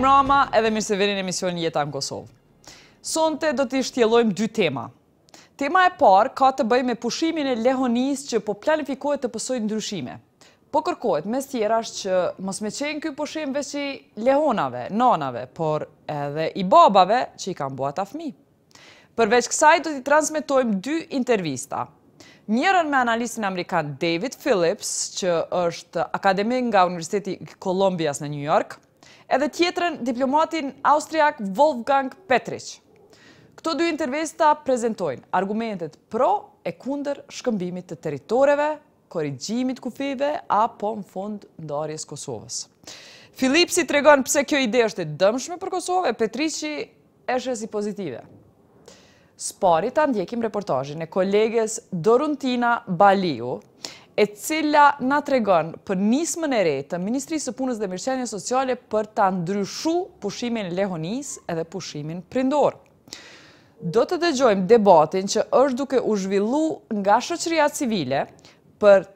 Mrama edhe mirë se vini në emisionin Jeta në Kosovë. Sonte do t'i shtjellojmë dy tema. Tema e parë ka të bëjë me pushimin e lehonisë që po planifikohet të pësojë ndryshime. Po kërkohet mes tjerash që mos me qenë ky pushim veç i lehonave, nanave, por edhe i babave që i kanë bua ta fëmijë. Përveç kësaj do t'i transmetojmë dy intervista. Njërën me analistin amerikan David Phillips, që është akademik nga Universiteti Kolumbias në New York, edhe tjetrën diplomatin austriak Wolfgang Pettrich. Këto dy intervista prezentojnë argumentet pro e kundër shkëmbimit të territoreve, korrigjimit kufive, apo në fund ndarjes Kosovës. Phillipsi tregon pse kjo ide është e dëmshme për Kosovë, e Pettrichi është si pozitive. Spari ta ndjekim reportazhin e koleges Doruntina Baliu, e cila na tregon për nismën e re të Ministrisë së Punës dhe Mirëqenies Sociale për ta ndryshu pushimin e lehonisë edhe pushimin prindor. Do të dëgjojmë debatin që është duke u zhvillu nga shoqëria civile për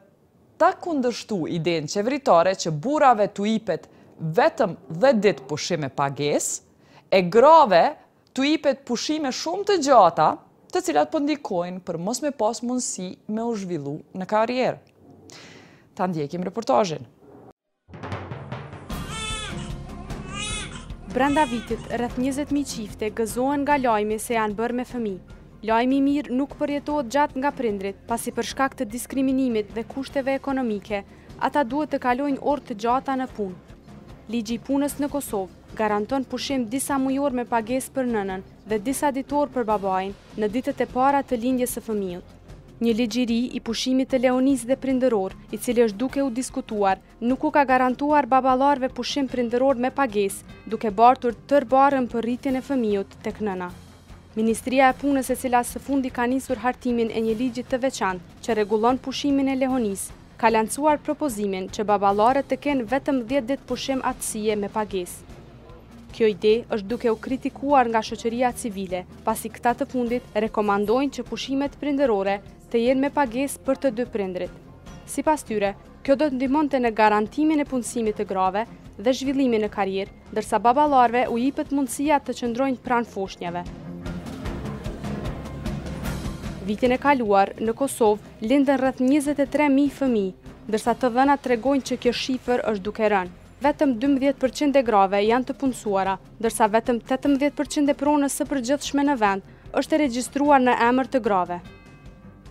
ta kundërshtu idenë qeveritare që burrave t'u jepet vetëm 10 ditë pushim me pagesë, e grave t'u jepet pushime shumë të gjata, të cilat po ndikojnë për mos me pas mundësi me u zhvillu në karrierë. Ta ndjekim reportazhin. Brenda vitit, rreth 20.000 çifte gëzohen nga lajmi se janë bërë me fëmijë. Lajmi i mirë nuk përjetohet gjatë nga prindrit, pasi për shkak të diskriminimit dhe kushteve ekonomike, ata duhet të kalojnë orë të gjata në punë. Ligji i punës në Kosovë garanton pushim disa mujor me pagesë për nënën dhe disa ditor për babain në ditët e para të lindjes së fëmijës. Një ligj i ri i pushimit të lehonisë dhe prindëror, i cili është duke u diskutuar, nuk u ka garantuar baballarëve pushim prindëror me pagesë, duke bartur tërë barën për rritjen e fëmijës tek nëna. Ministria e Punës, e cila së fundi ka nisur hartimin e një ligji të veçantë që rregullon pushimin e lehonisë, ka lancuar propozimin që baballarët të kenë vetëm 10 ditë pushim atësie me pagesë. Kjo ide është duke u kritikuar nga shoqëria civile, pasi këta të fundit rekomandojnë që pushimet prindërore të jenë me pagesë për të dy prindrit. Sipas tyre, kjo do të ndihmonte në garantimin e punësimit të grave dhe zhvillimin e karrierë, ndërsa baballarëve u jepet mundësia të qëndrojnë pranë foshnjave. Vitin e kaluar, në Kosovë lindën rreth 23.000 fëmijë, ndërsa të dhënat tregojnë që kjo shifër është duke rënë. Vetëm 12% e grave janë të punësuara, ndërsa vetëm 18% e pronës së përgjithshme në vend është e regjistruar në emër të grave.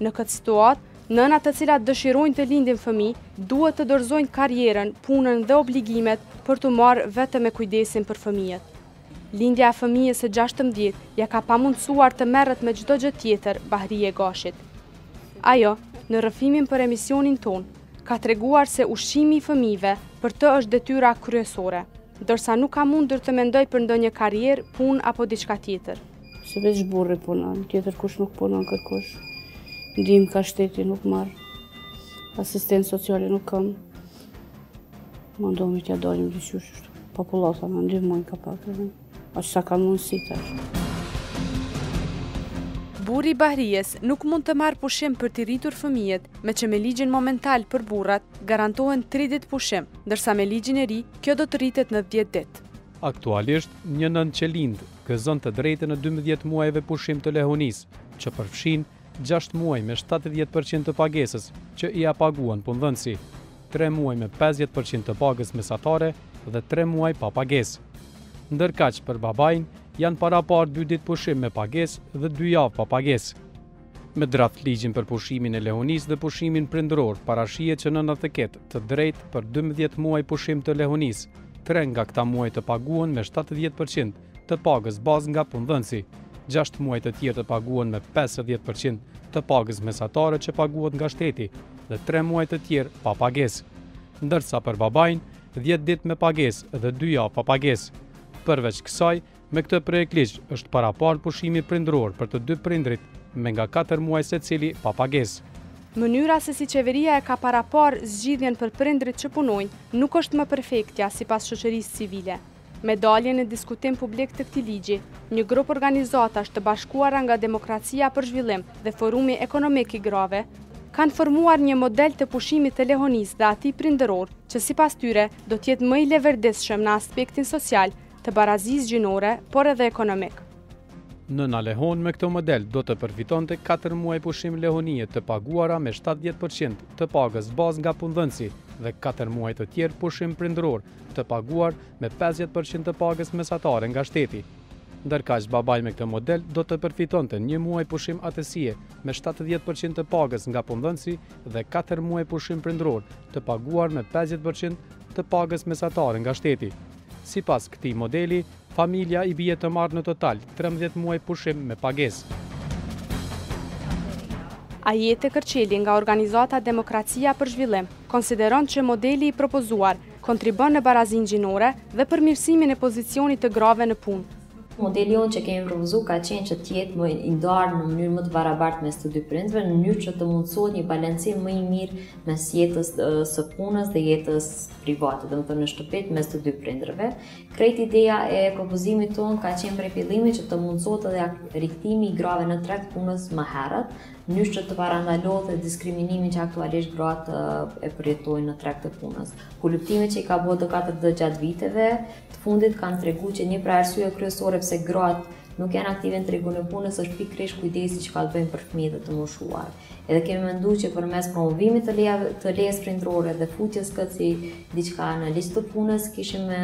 Në këtë situatë, nënat të cilat dëshirojnë të lindin fëmijë duhet të dorëzojnë karrierën, punën dhe obligimet për të marrë vetëm me kujdesin për fëmijët. Lindja e fëmijës së 16 ja ka pamundsuar të merret me çdo gjë tjetër Bahrije Gashit. Ajo, në rrëfimin për emisionin ton, ka treguar se ushqimi i fëmijëve për të është detyra kryesore, ndërsa nuk ka mundur të mendoj për ndonjë karrierë, punë apo diçka tjetër. Se veç burri punon, tjetër kush nuk punon kërkush. Ndihmë ka shteti nuk marr, asistencë sociale nuk kam. Mundohemi t'ja dalim dyqysh, popullata më ndihmojnë ka pak. Aq sa kanë mundësi tash. Burri i Bahrijes nuk mund të marrë pushim për t'i rritur fëmijët, me që me ligjin momental për burrat garantohen 3 ditë pushim, ndërsa me ligjin e ri kjo do të rritet në 10 ditë. Aktualisht, një nën që lind gëzon të drejtën në 12 muajve pushim të lehonisë, që përfshin 6 muaj me 70% të pagesës që i paguan punëdhënësi, 3 muaj me 50% të pagës mesatare dhe 3 muaj pa pagesë. Ndërkaq për babain janë parapar 2 ditë pushim me pagesë dhe 2 javë pa pagesë. Me draft ligjin për pushimin e lehonisë dhe pushimin prindëror, parashihet që nënat të ketë të drejtë për 12 muaj pushim të lehonisë, 3 nga këta muaj të paguhen me 70% të pagës bazë nga punëdhënësi, 6 muaj të tjerë të paguhen me 50% të pagës mesatare që paguhet nga shteti dhe 3 muaj të tjerë pa pagesë. Ndërsa për babain, 10 ditë me pagesë dhe 2 javë pa pagesë. Përveç kësaj, me këtë projektligj është parapar pushimi prindëror për të dy prindrit me nga 4 muaj secili pa pagesë. Mënyra se si qeveria e ka parapar zgjidhjen për prindrit që punojnë nuk është më perfektja sipas shoqërisë civile. Me daljen në diskutim publik të këtij ligji, një grup organizatash të bashkuara nga Demokracia për Zhvillim dhe Forumi Ekonomik i Grave kanë formuar një model të pushimit të lehonisë dhe atij prindëror, që sipas tyre do të jetë më i leverdishëm në aspektin social, të barazisë gjinore, por edhe ekonomik. Nëna Lehon me këtë model do të përfitonte 4 muaj pushim lehonie të paguara me 70% të pagës bazë nga punëdhënësi dhe 4 muaj të tjerë pushim prindëror të paguar me 50% të pagës mesatare nga shteti. Ndërkaq babai me këtë model do të përfitonte 1 muaj pushim atësie me 70% të pagës nga punëdhënësi dhe 4 muaj pushim prindëror të paguar me 50% të pagës mesatare nga shteti. Sipas këtij modeli, familja i bie të marrë në total 13 muaj pushim me pagesë. Ajete Kërçeli nga organizata Demokracia për Zhvillim konsideron që modeli i propozuar kontribon në barazinë gjinore dhe përmirësimin e pozicionit të grave në punë. Modeli jonë që kemi propozuar ka qenë që të jetë më i ndarë në mënyrë më të barabartë mes të dy prindërve, në mënyrë që të mundësohet një balancim më i mirë mes jetës së punës dhe jetës private, domethënë në shtëpi mes të dy prindërve. Krejt ideja e propozimit tonë ka qenë prej fillimit që të mundësohet edhe rikthimi i grave në treg punës më herët, në mënyrë që të parandalohet diskriminimin që aktualisht gratë e përjetojnë në treg të punës. Kuluptimet që i ka bërë D4D gjatë viteve të fundit kanë treguar që një prej arsyeve kryesore pse gratë nuk janë aktive në tregun e punës është pikërisht kujdesi që ka të bëjnë për fëmijët e të moshuar. Edhe kemi menduar që përmes promovimit të lejes prindërore dhe futjes këtë si diçka në listë të punës kishim me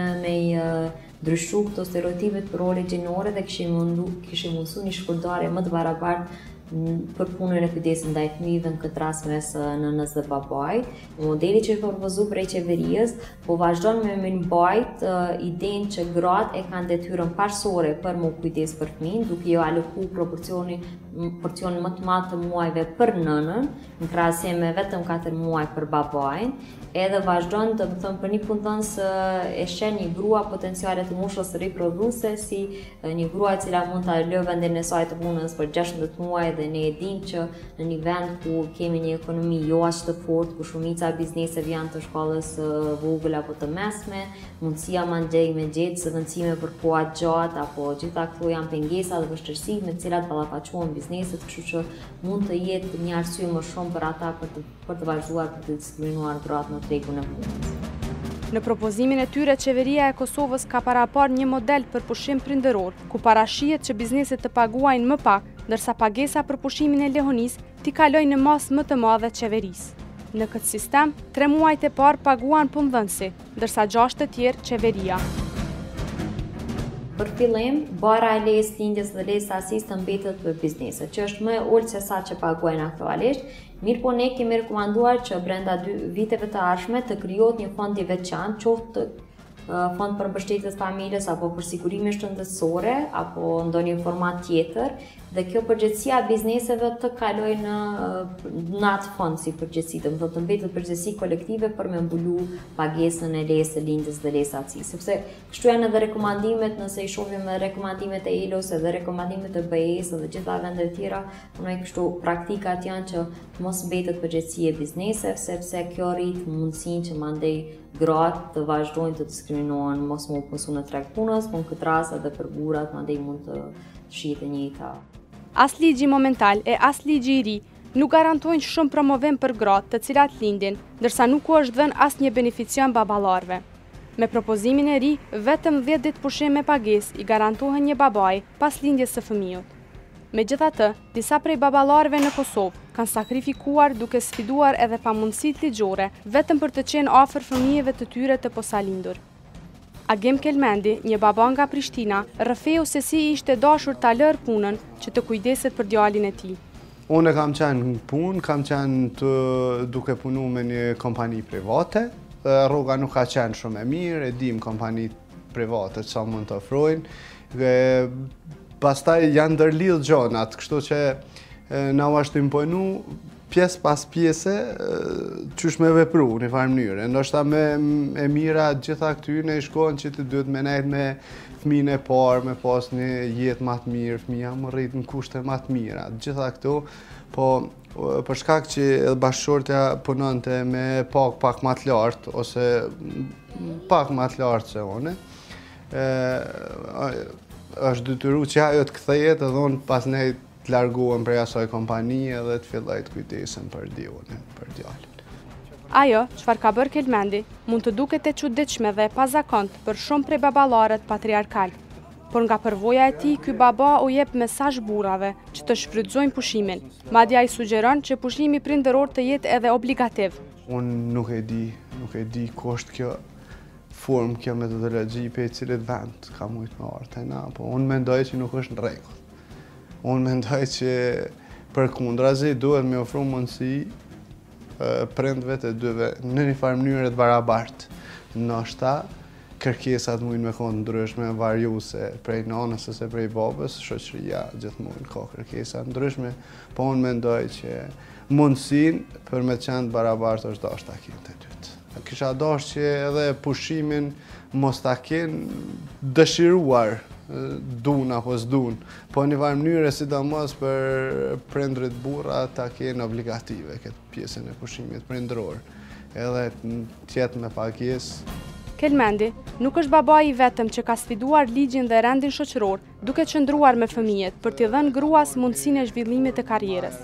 ndryshu këto stereotipe për role gjinore dhe kishim mundësu një shpërndarje më të barabartë për punën e kujdesit ndaj fëmijëve në këtë rast mes nënës dhe babait. Modeli që është propozuar prej qeverisë po vazhdon me mbajt idenë që gratë e kanë detyrën parsorë për mu kujdes për fëmijën, duke ju aloku porcion më të madh të muajve për nënën, në krahasim me vetëm 4 muaj për babain. Edhe vazhdon të më thëmë për një punëdhënës e shen një grua potenciale të moshës riprodhuese si një grua e cila mund të lë vendin e saj të punës për 16 muaj dhe ne e dim që në një vend ku kemi një ekonomi jo aq të fortë, ku shumica e bizneseve janë të shkollës vogël apo të mesme, mundësia mandej me gjetë zëvendësime për koha gjatë apo gjitha këto janë pengesa dhe vështirësi me të cilat ballafaqohen bizneset, kështu që mund të jetë një arsye më shumë për ata për të vazhduar për të diskriminuar gratë në tregun e punës. Në propozimin e tyre, qeveria e Kosovës ka parapar një model për pushim prindëror, ku parashihet që bizneset të paguajnë më pak, ndërsa pagesa për pushimin e lehonisë t'i kalojnë në masë më të madhe qeverisë. Në këtë sistem, 3 muajt e parë paguan punëdhënësi, ndërsa 6 të tjerë qeveria. Për fillim, bara e lejes lindjes dhe lejes sasisë të mbetet për bizneset, që është më e ulët se sa që paguajnë aktualisht. Mirë po ne kemi rekomanduar që brenda 2 viteve të ardhshme të krijohet një fond i veçantë, qoftë fond për mbështetjes familjes apo për sigurimin shëndetësore apo ndonjë format tjetër, dhe kjo përgjegjësia e bizneseve të kalojë në atë fond si përgjegjësi, domethënë të mbetet përgjegjësi kolektive për me mbulu pagesën e lejes së lindjes dhe lejes së sepse kështu janë edhe rekomandimet, nëse i shohim me rekomandimet e ILO-s dhe rekomandimet e BE-s dhe gjitha vendet e tjera, kështu praktikat janë që mos mbetet përgjegjësi e bizneseve, sepse kjo rrit mundësinë që mandej gratë të vazhdojnë të diskriminohen, mos më punësu në treg punës, po në këtë rast edhe për burrat mandej mund të shihet e njëjta. As ligji momental e as ligji i ri nuk garantojnë shumë promovim për gratë të cilat lindin, ndërsa nuk u është dhënë asnjë beneficion baballarëve. Me propozimin e ri, vetëm 10 ditë pushim me pagesë i garantohen një babai pas lindjes së fëmijës. Megjithatë, disa prej baballarëve në Kosovë kanë sakrifikuar duke sfiduar edhe pamundësitë ligjore vetëm për të qenë afër fëmijëve të tyre të posalindur. Agim Kelmendi, një baba nga Prishtina, rrëfeu se si ishte dashur ta lërë punën që të kujdeset për djalin e tij. Unë kam qenë në punë, kam qenë duke punu me një kompani private. Rruga nuk ka qenë shumë e mirë, e dim kompanitë private që mund të ofrojnë. Pastaj janë ndërlidh gjonat, kështu që na u është imponu pjesë pas pjese qysh me vepru në farë mënyrë. Ndoshta me mira gjitha këtyre i shkojnë që të duhet me nejt me fëmijën e parë, me pas një jetë më të mirë, fëmija më rrit në kushte më të mira. Gjitha këto, po për shkak që bashkëshortja punonte me pak më të lartë ose pak më të lartë se une, është detyruar që ajo të kthehet edhe unë pas nej të largohen prej asaj kompanie dhe të filloj të kujdesen për djalin. Ajo, çfarë ka bërë Kelmendi, mund të duket e çuditshme dhe e pazakont për shumë prej baballarët patriarkal. Por nga përvoja e tij, ky baba u jep mesazh burrave që të shfrytëzojnë pushimin. Madje ai sugjeron që pushimi prindëror të jetë edhe obligativ. Unë nuk e di ku është kjo formë, kjo metodologji pe cilit vend ka mujtë me ardhur, po unë mendoj që nuk është në rregull. Unë mendoj që përkundrazi duhet me ofru mundësi prindve të dyve në një farë mënyrë të barabartë. Ndoshta kërkesat mujnë me konë ndryshme, varjuse prej nanës ose prej babës, shoqëria gjithmonë ka kërkesa ndryshme, po unë mendoj që mundësinë për me qenë barabartë është dashur ta kenë të dytë. Kisha dashur që edhe pushimin mos ta kenë dëshiruar dun apo s'dun, po në një farë mënyrë sidomos për prindrit burra ta kenë obligative këtë pjesën e pushimit prindëror, edhe tjetë me pagesë. Kelmendi nuk është babai i vetëm që ka sfiduar ligjin dhe rendin shoqëror, duke qëndruar me fëmijët për t'i dhënë gruas mundësinë e zhvillimit të karrierës.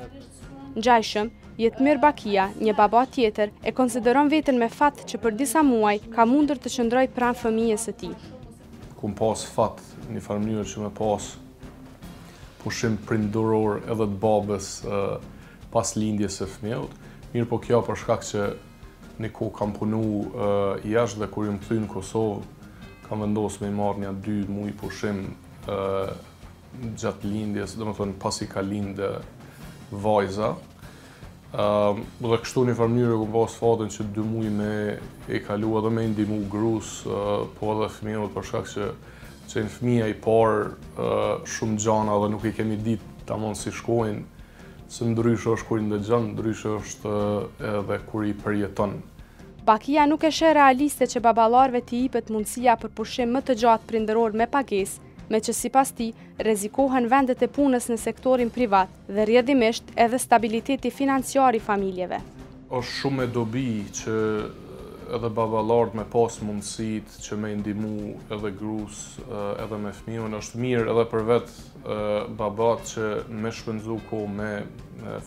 Ngjajshëm, Jetmir Bakia, një baba tjetër, e konsideron veten me fat që për disa muaj ka mundur të qëndrojë pranë fëmijës së tij. Kum pas fat një farë mënyrë që me pas pushim prindëror edhe të babës pas lindjes së fëmijës. Mirë po kjo për shkak që një kohë kam punu jashtë dhe kur jam kthy në Kosovë, kam vendosur me marrë një 2 muaj pushim gjatë lindjes, domethënë pasi ka lindë vajza. Dhe kështu një farë mënyrë kom pas fatin që 2 muaj me e kalu edhe me ndihmu grus, po edhe fëmijët për shkak që në fëmija i parë shumë gjana dhe nuk i kemi ditë tamam si shkojnë, se ndryshë është kur i ndëgjon, ndryshë është edhe kur i përjeton. Bakia nuk e sheh realiste që baballarëve t'i jepet mundësia për pushim më të gjatë prindëror me pagesë, me që sipas tij rrezikohen vendet e punës në sektorin privat dhe rrjedhimisht edhe stabiliteti financiar i familjeve. Është shumë e dobi që edhe baballarët me pas mundësitë që me ndihmu edhe grus edhe me fëmijën, është mirë edhe për vetë babat që me shpenzu kohë me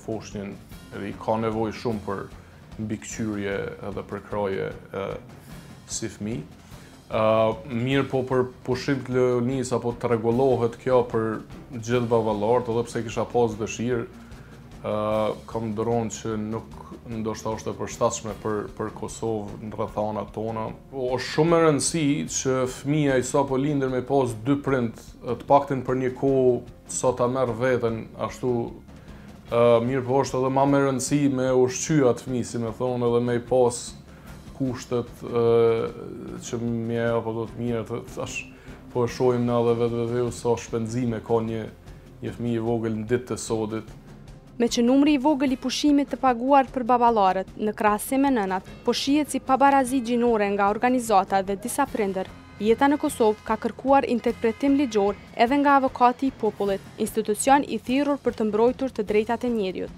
foshnjën, edhe i ka nevojë shumë për mbikëqyrje edhe për kraje si fëmijë. Mirë po për pushim të Leonis apo të rregullohet kjo për gjithë baballarët, edhe pse kisha pas dëshirë, kam dëron që nuk ndoshta është e përshtatshme për Kosovë në rrethanat tona. Është shumë e rëndësishme që fëmia i sapo lindër me pas 2 prind, të paktën për një kohë sa ta merr veten ashtu. Mirë po është edhe më e rëndësishme me ushqy atë fëmijë, si më thonë, edhe me pas kushtet që më apo do të mirë tash po e shohim na edhe vetë sa shpenzime ka një fëmijë i vogël në ditë të sodit. Me që numri i vogël i pushimit të paguar për baballarët në krahasim me nënat, po shihet si pabarazi gjinore nga organizata dhe disa prindër, jeta në Kosovë ka kërkuar interpretim ligjor edhe nga avokati i popullit, institucion i thirrur për të mbrojtur të drejtat e njeriut.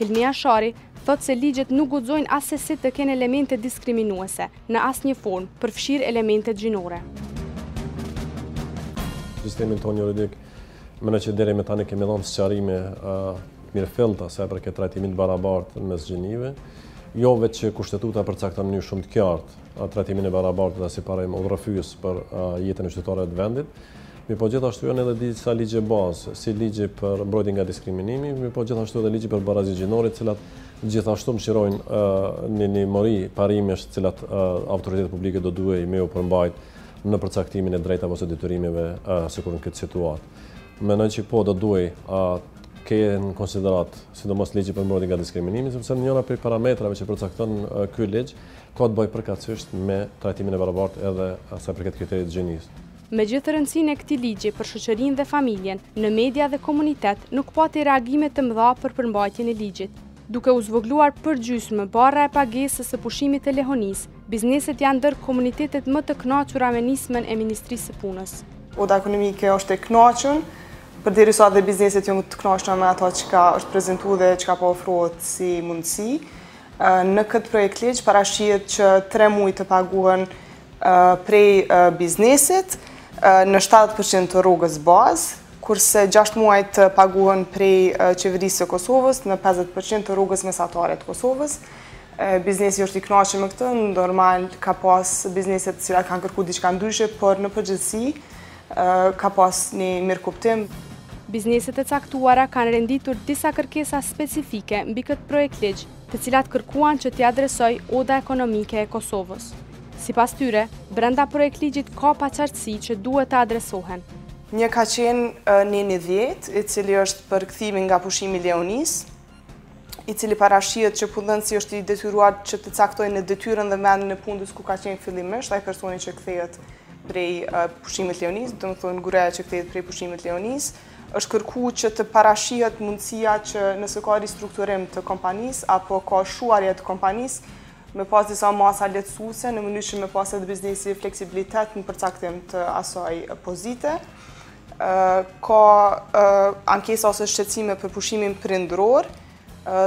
Hilmia Shari thotë se ligjet nuk guxojnë as se si të kenë elemente diskriminuese në asnjë formë, përfshirë elementet gjinore. Sistemin tonë juridik, mendoj që deri me tani kemi dhënë sqarime mirëfillta se për këtë trajtimin të barabartë mes gjinive, jo vetë që kushtetuta përcakton në mënyrë shumë të qartë trajtimin e barabartë dhe si parajmë udhërrëfyes për jetën e qytetarëve të vendit, mirë po gjithashtu janë edhe disa ligje bazë, si ligji për mbrojtje nga diskriminimi, mirë po gjithashtu edhe ligji për barazi gjinore, të cilat gjithashtu mëshirojnë një mori parimesh të cilat autoritetet publike do duhej me u përmbajt në përcaktimin e drejtave ose detyrimeve sikur në këtë situatë. Mendoj që po do duhej në konsiderat, sidomos ligji për mbrojtje nga diskriminimi, sepse njëra prej parametrave që përcakton ky ligj ka të bëjë përkatësisht me trajtimin e barabartë edhe sa përket kriterit të gjinisë. Megjithë rëndësinë e këtij ligji për shoqërinë dhe familjen, në media dhe komunitet nuk pati reagime të mëdha për përmbajtjen e ligjit. Duke u zvogluar përgjysmë barra e pagesës së pushimit të lehonisë, bizneset janë ndër komunitetet më të kënaqura me nismën e Ministrisë së Punës. Oda ekonomike është e kënaqur, përderisa dhe bizneset janë të kënaqura me ato që është prezantuar dhe që po ofrohet si mundësi. Në këtë projekt ligj parashihet që 3 muaj të paguhen prej biznesit në 70% të rrogës bazë, kurse 6 muaj të paguhen prej qeverisë së Kosovës në 50% të rrogës mesatare të Kosovës. Biznesi është i kënaqur me këtë, normal ka pas bizneset të cilat kanë kërkuar diçka ndryshe, por në përgjithësi ka pas një mirë kuptim. Bizneset e caktuara kanë renditur disa kërkesa specifike mbi këtë projekt ligj, të cilat kërkuan që t'i adresoj Oda Ekonomike e Kosovës. Sipas tyre, brenda projekt ligjit ka paqartësi që duhet të adresohen. Një ka qenë Neni 10, i cili është për kthimin nga pushimi Leonis, i cili parashihet që punëdhënësi është i detyruar që të caktojnë në detyrën dhe vendin e punës ku ka qenë fillimisht ai personi që kthehet prej pushimit Leonis, domethënë gruaja që kthehet prej pushimit Leonis, është kërkuar që të parashihet mundësia që nëse ka ristrukturim të kompanisë apo ka shuarje të kompanisë, me pas disa masa lehtësuese në mënyrë që me pas edhe biznesi fleksibilitet në përcaktim të asaj pozite. Ka ankesa ose shqetësime për pushimin prindëror.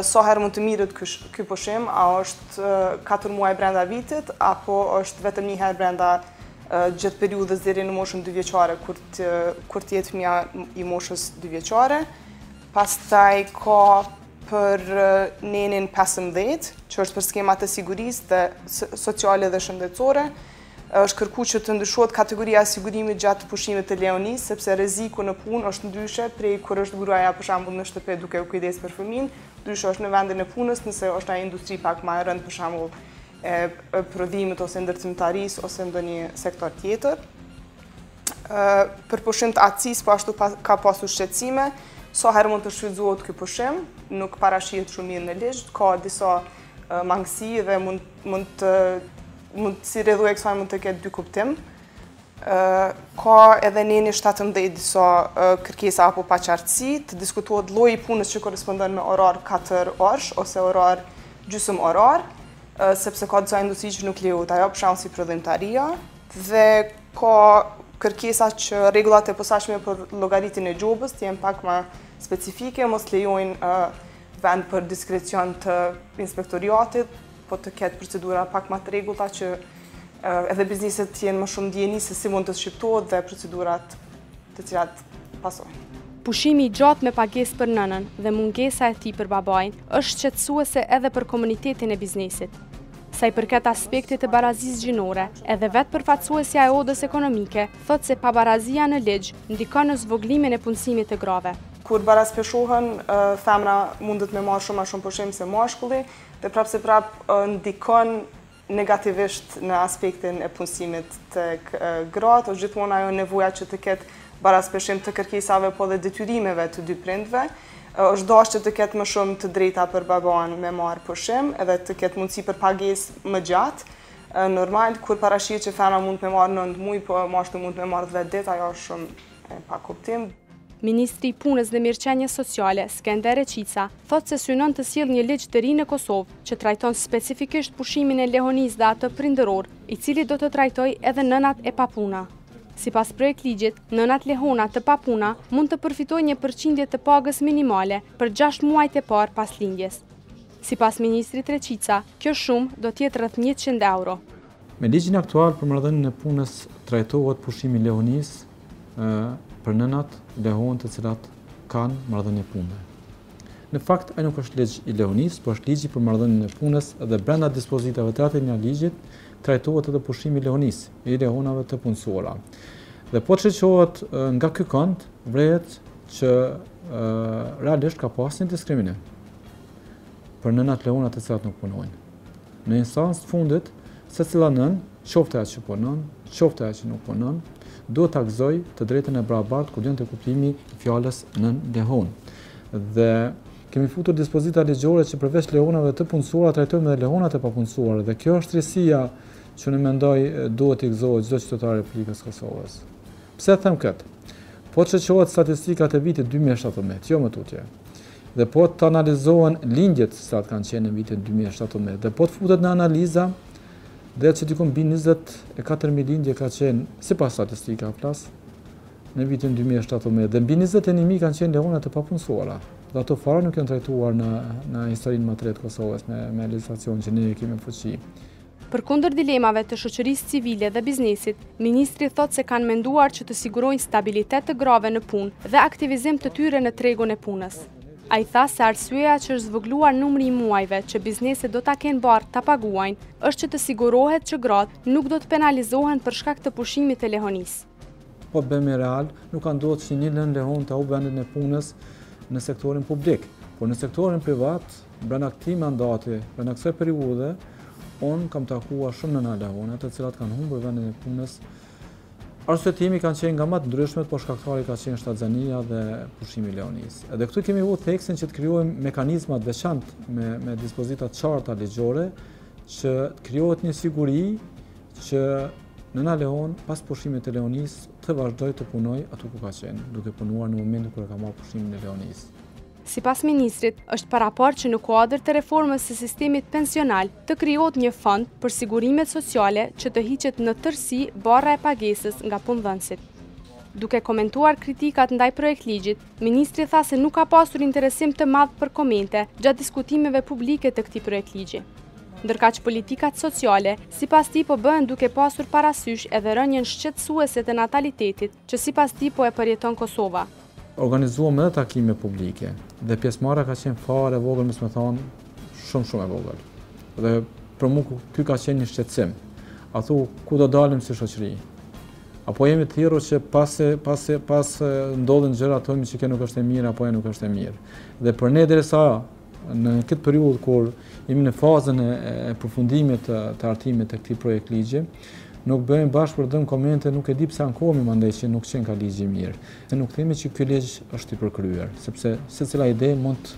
Sa herë mund të mirët ky pushim, a është 4 muaj brenda vitit, apo është vetëm një herë brenda gjatë periudhës deri në moshën 2 vjeçare, kur të jetë fëmia i moshës 2 vjeçare. Pastaj ka për nenin 15, që është për skemat e sigurisë dhe sociale dhe shëndetësore. Është kërkuar që të ndryshohet kategoria e sigurimit gjatë pushimit të Leonis, sepse rreziku në punë është ndryshe prej kur është gruaja për shembull në shtëpi duke u kujdes për fëmin, ndryshe është në vendin e punës nëse është një industri pak më e rëndë për shembull e prodhimit ose ndërtimtarisë ose ndonjë sektor tjetër. Për pushim të atësisë po ashtu ka pasur shqetësime, sa herë mund të shfrytëzohet ky pushim, nuk parashihet shumë mirë në ligj, ka disa mangësi dhe si rrjedhua e kësaj mund të ketë 2 kuptim. Ka edhe neni 17 disa kërkesa apo paqartësi, të diskutohet lloji i punës që korrespondon me orar 4 orësh ose orar gjysmë orar, sepse ka disa industri që nuk lejohet ajo, për shembull si prodhimtaria, dhe ka kërkesa që rregullat e posaçme për llogaritin e gjobës të jenë pak më specifike, mos lejojnë vend për diskrecion të inspektoriatit, po të ketë procedura pak më të rregullta që edhe bizneset të jenë më shumë ndjeni se si mund të shqiptohet dhe procedurat të cilat pasojnë. Pushimi i gjatë me pagesë për nënën dhe mungesa e tij për babain është shqetësuese edhe për komunitetin e biznesit. Sa i përket aspektit të barazisë gjinore, edhe vetë përfaqësuesja e Odës Ekonomike thotë se pabarazia në ligj ndikon në zvogëlimin e punësimit të grave. Kur barazpeshohen, femra mundet me marrë shumë më shumë pushim se mashkulli, dhe prap ndikon negativisht në aspektin e punësimit tek gratë, është gjithmonë ajo nevoja që të ketë barazpeshim të kërkesave po dhe detyrimeve të dy prindve. Është dashur që të ketë më shumë të drejta për baban me marrë pushim, edhe të ketë mundësi për pagesë më gjatë. Normal, kur parashihet që femra mund me marrë 9 muaj, po mashkulli mund me marrë 10 ditë, ajo është shumë pa kuptim. Ministri i Punës dhe Mirëqenies Sociale, Skender Reqica, thotë se synon të sjellë një ligj të ri në Kosovë që trajton specifikisht pushimin e lehonisë dhe atë prindëror, i cili do të trajtojë edhe nënat e papuna. Sipas projekt ligjit, nënat lehona të papuna mund të përfitojnë një përqindje të pagës minimale për 6 muajt e parë pas lindjes. Sipas ministrit Reqica, kjo shumë do të jetë rreth 100 euro. Me ligjin aktual për marrëdhënien e punës trajtohet pushimi i lehonisë për nënat lehon të cilat kanë marrëdhënie pune. Në fakt, ai nuk është ligj i lehonisë, por është ligji për marrëdhënien e punës dhe brenda dispozitave të atij një ligjit trajtohet edhe pushimi i lehonisë, i lehonave të punësuara. Dhe po të shoqërohet nga ky kënd, vret që realisht ka pasur një diskriminim për nënat lehona të cilat nuk punojnë. Në instancë të fundit, secila nën, qoftë ajo që punon, qoftë ajo që nuk punon, duhet ta gëzoj të drejtën e barabartë kur vjen te kuptimi i fjalës nën lehon. Dhe kemi futur dispozita ligjore që përveç lehonave të punësuara trajtojmë edhe lehonat e papunësuara dhe kjo është rësia që në mendoj duhet i gëzohet çdo qytetar i Republikës Kosovës. Pse them këtë? Po të shoqërohet statistikat e vitit 2017, jo më tutje. Dhe po të analizohen lindjet sa kanë qenë në vitin 2017 dhe po të futet në analiza dhe që dikun mbi 24.000 lindje ka qenë, sipas statistika flas, në vitin 2017 dhe mbi 21.000 kanë qenë lehonat e papunësuara. Dhe ato fare nuk janë trajtuar në historinë më të re të Kosovës me legjislacion që ne kemi në fuqi. Përkundër dilemave të shoqërisë civile dhe biznesit, ministri thotë se kanë menduar që të sigurojnë stabilitet të grave në punë dhe aktivizim të tyre në tregun e punës. A i tha se arsyeja që është zvogluar numri i muajve që bizneset do ta kenë barë ta paguajnë, është që të sigurohet që gratë nuk do të penalizohen për shkak të pushimit të lehonisë. Po bëmi real, nuk ka ndodhur që një lën lehon të humbë vendin e punës në sektorin publik, por në sektorin privat, brenda këtij mandati, brenda kësaj periudhe, unë kam takuar shumë nëna lehone, të cilat kanë humbur vendin e punës. Arsyetimi kanë qenë nga më të ndryshmet, por shkaktari ka qenë shtatzania dhe pushimi i lehonisë. Edhe këtu kemi vënë theksin që të krijojmë mekanizma të veçantë me dispozita të qarta ligjore që të krijohet një siguri që nëna lehon pas pushimit të lehonisë të vazhdojë të punojë aty ku ka qenë, duke punuar në momentin kur ka marrë pushimin e lehonisë. Sipas ministrit, është parapar që në kuadër të reformës së sistemit pensional të krijohet një fond për sigurimet sociale që të hiqet në tërësi barra e pagesës nga punëdhënësit. Duke komentuar kritikat ndaj projektligjit, ministri tha se nuk ka pasur interesim të madh për komente gjatë diskutimeve publike të këtij projektligji. Ndërkaq politikat sociale, sipas tij po bëhen duke pasur parasysh edhe rënien shqetësuese të natalitetit, që sipas tij po e përjeton Kosova. Organizuam edhe takime publike dhe pjesëmarrja ka qenë fare vogël, më thonë, shumë e vogël. Dhe për mua ky ka qenë një shqetësim. A thu ku do dalim si shoqëri? Apo jemi të thirrur që pas ndodhin gjëra thonë që kjo nuk është e mirë apo nuk është e mirë. Dhe për ne derisa në këtë periudhë kur jemi në fazën e përfundimit të artimit të këtij projektligji, nuk bëjmë bashkë për dëm komente, nuk e di pse ankohemi mandej që nuk qenë ka ligji i mirë. Se nuk themi që ky ligj është i përkryer, sepse secila ide mund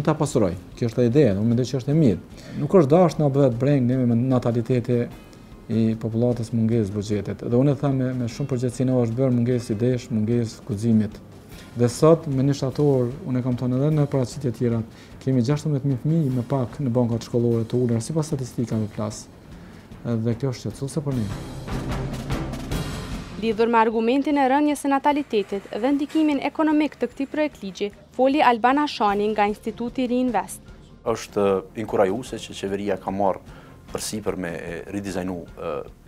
ta pasuroj. Kjo është ideja, unë mendoj që është e mirë. Nuk është dashur na bëhet breng ne me nataliteti i popullatës, mungesë buxhetit. Dhe unë e them me shumë përgjegjësi, është bërë mungesë idesh, mungesë guximit. Dhe sot me një shtator, unë e kam thënë edhe në paraqitje të tjera, kemi 16.000 fëmijë më pak në bankat shkollore të ulura sipas statistikave flas. Dhe kjo është shqetësuese për ne. Lidhur me argumentin e rënjes së natalitetit dhe ndikimin ekonomik të këtij projektligji, foli Alban Hashani nga Instituti Reinvest. Është inkurajuese që qeveria ka marrë përsipër me ridizajnu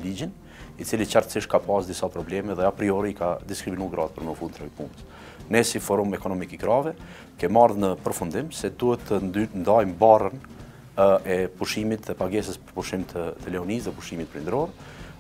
ligjin, i cili qartësisht ka pas disa probleme dhe a priori ka diskriminu gratë për në fund të punës. Ne si Forum Ekonomik i Krave ke marrë në përfundim se duhet të ndajmë barrën e pushimit dhe pagesës për pushim të lehonisë dhe pushimit prindëror,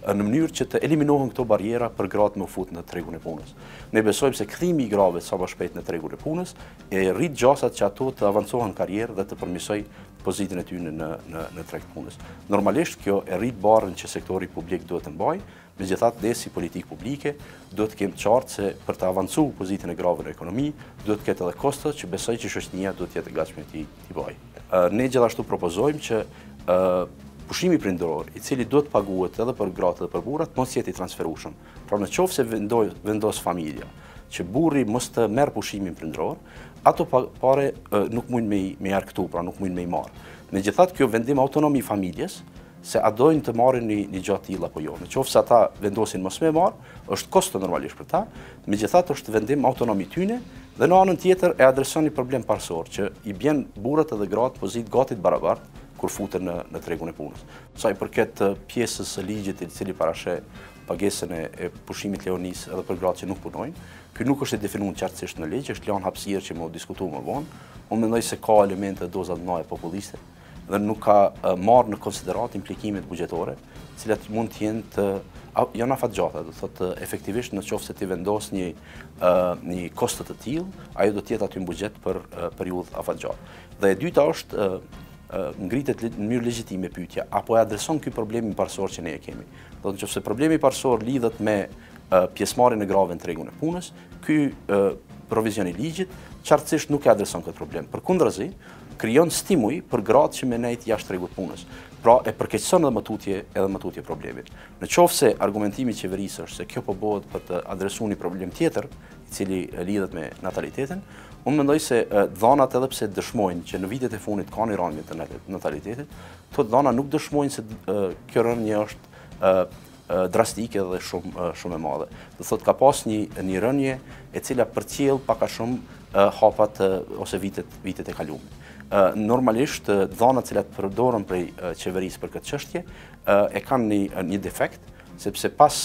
në mënyrë që të eliminohen këto barjera për gratë me u fut në tregun e punës. Ne besojmë se kthimi i grave sa më shpejt në tregun e punës e rrit gjasat që ato të avancohen karrierë dhe të përmirësoj pozitën e tyre në treg të punës. Normalisht kjo e rrit barrën që sektori publik duhet të mbajë, megjithatë ne si politikë publike duhet të kemi qartë se për të avancuar pozitën e grave në ekonomi duhet të ketë edhe kosto që besoj që shoqënia duhet të jetë e gatshme t'i bëjë. Ne gjithashtu propozojmë që pushimi prindëror, i cili duhet paguhet edhe për gratë dhe për burrat, mos jetë i transferueshëm. Pra në qoftë se vendos familja që burri mos të merr pushimin prindëror, ato pare nuk mund me arktu, pra nuk mund me i marr. Megjithatë kjo vendim autonomi i familjes, se a dojnë të marrin një gjatë tillë apo jo. Në qoftë se ata vendosin mos me marr, është kosto normalisht për ta, megjithatë është vendim autonomi tyne dhe në anën tjetër e adreson një problem parsor që i bjen burrat edhe gratë pozitë gati të barabartë kur futen në tregun e punës. Sa i përket pjesës së ligjit i cili parashë pagesën e pushimit lehonisë edhe për gratë që nuk punojnë, ky nuk është i definuar qartësisht në ligj, është lënë hapësirë që më diskutuar më vonë. Unë mendoj se ka elemente doza të mëdha populliste dhe nuk ka marrë në konsiderat implikimet buxhetore, të cilat mund të jenë janë afatgjata, do thotë efektivisht në qoftë se ti vendos një kosto të tillë, ajo do të jetë aty në buxhet për periudhë afatgjatë. Dhe e dyta është ngritet në mënyrë legjitime pyetja, apo e adreson ky problemin parsor që ne e kemi. Do të thotë nëse problemi parsor lidhet me pjesëmarrjen e grave në tregun e punës, ky provizion i ligjit qartësisht nuk e adreson këtë problem. Përkundrazi, krijon stimuj për gratë që menejt jashtë tregut punës. Pra e përkeqëson edhe më tutje problemit. Në qoftë se argumentimi i qeverisë është se kjo po bëhet për të adresuar një problem tjetër, i cili lidhet me natalitetin, unë mendoj se dhënat edhe pse dëshmojnë që në vitet e fundit ka një rënje të natalitetit, këto dhëna nuk dëshmojnë se kjo rënje është drastike dhe shumë e madhe. Do thotë ka pas një rënje e cila përcjell pak a shumë hapat ose vitet e kaluara. Normalisht dhënat cilat përdoren prej qeverisë për këtë çështje e kanë një defekt, sepse pas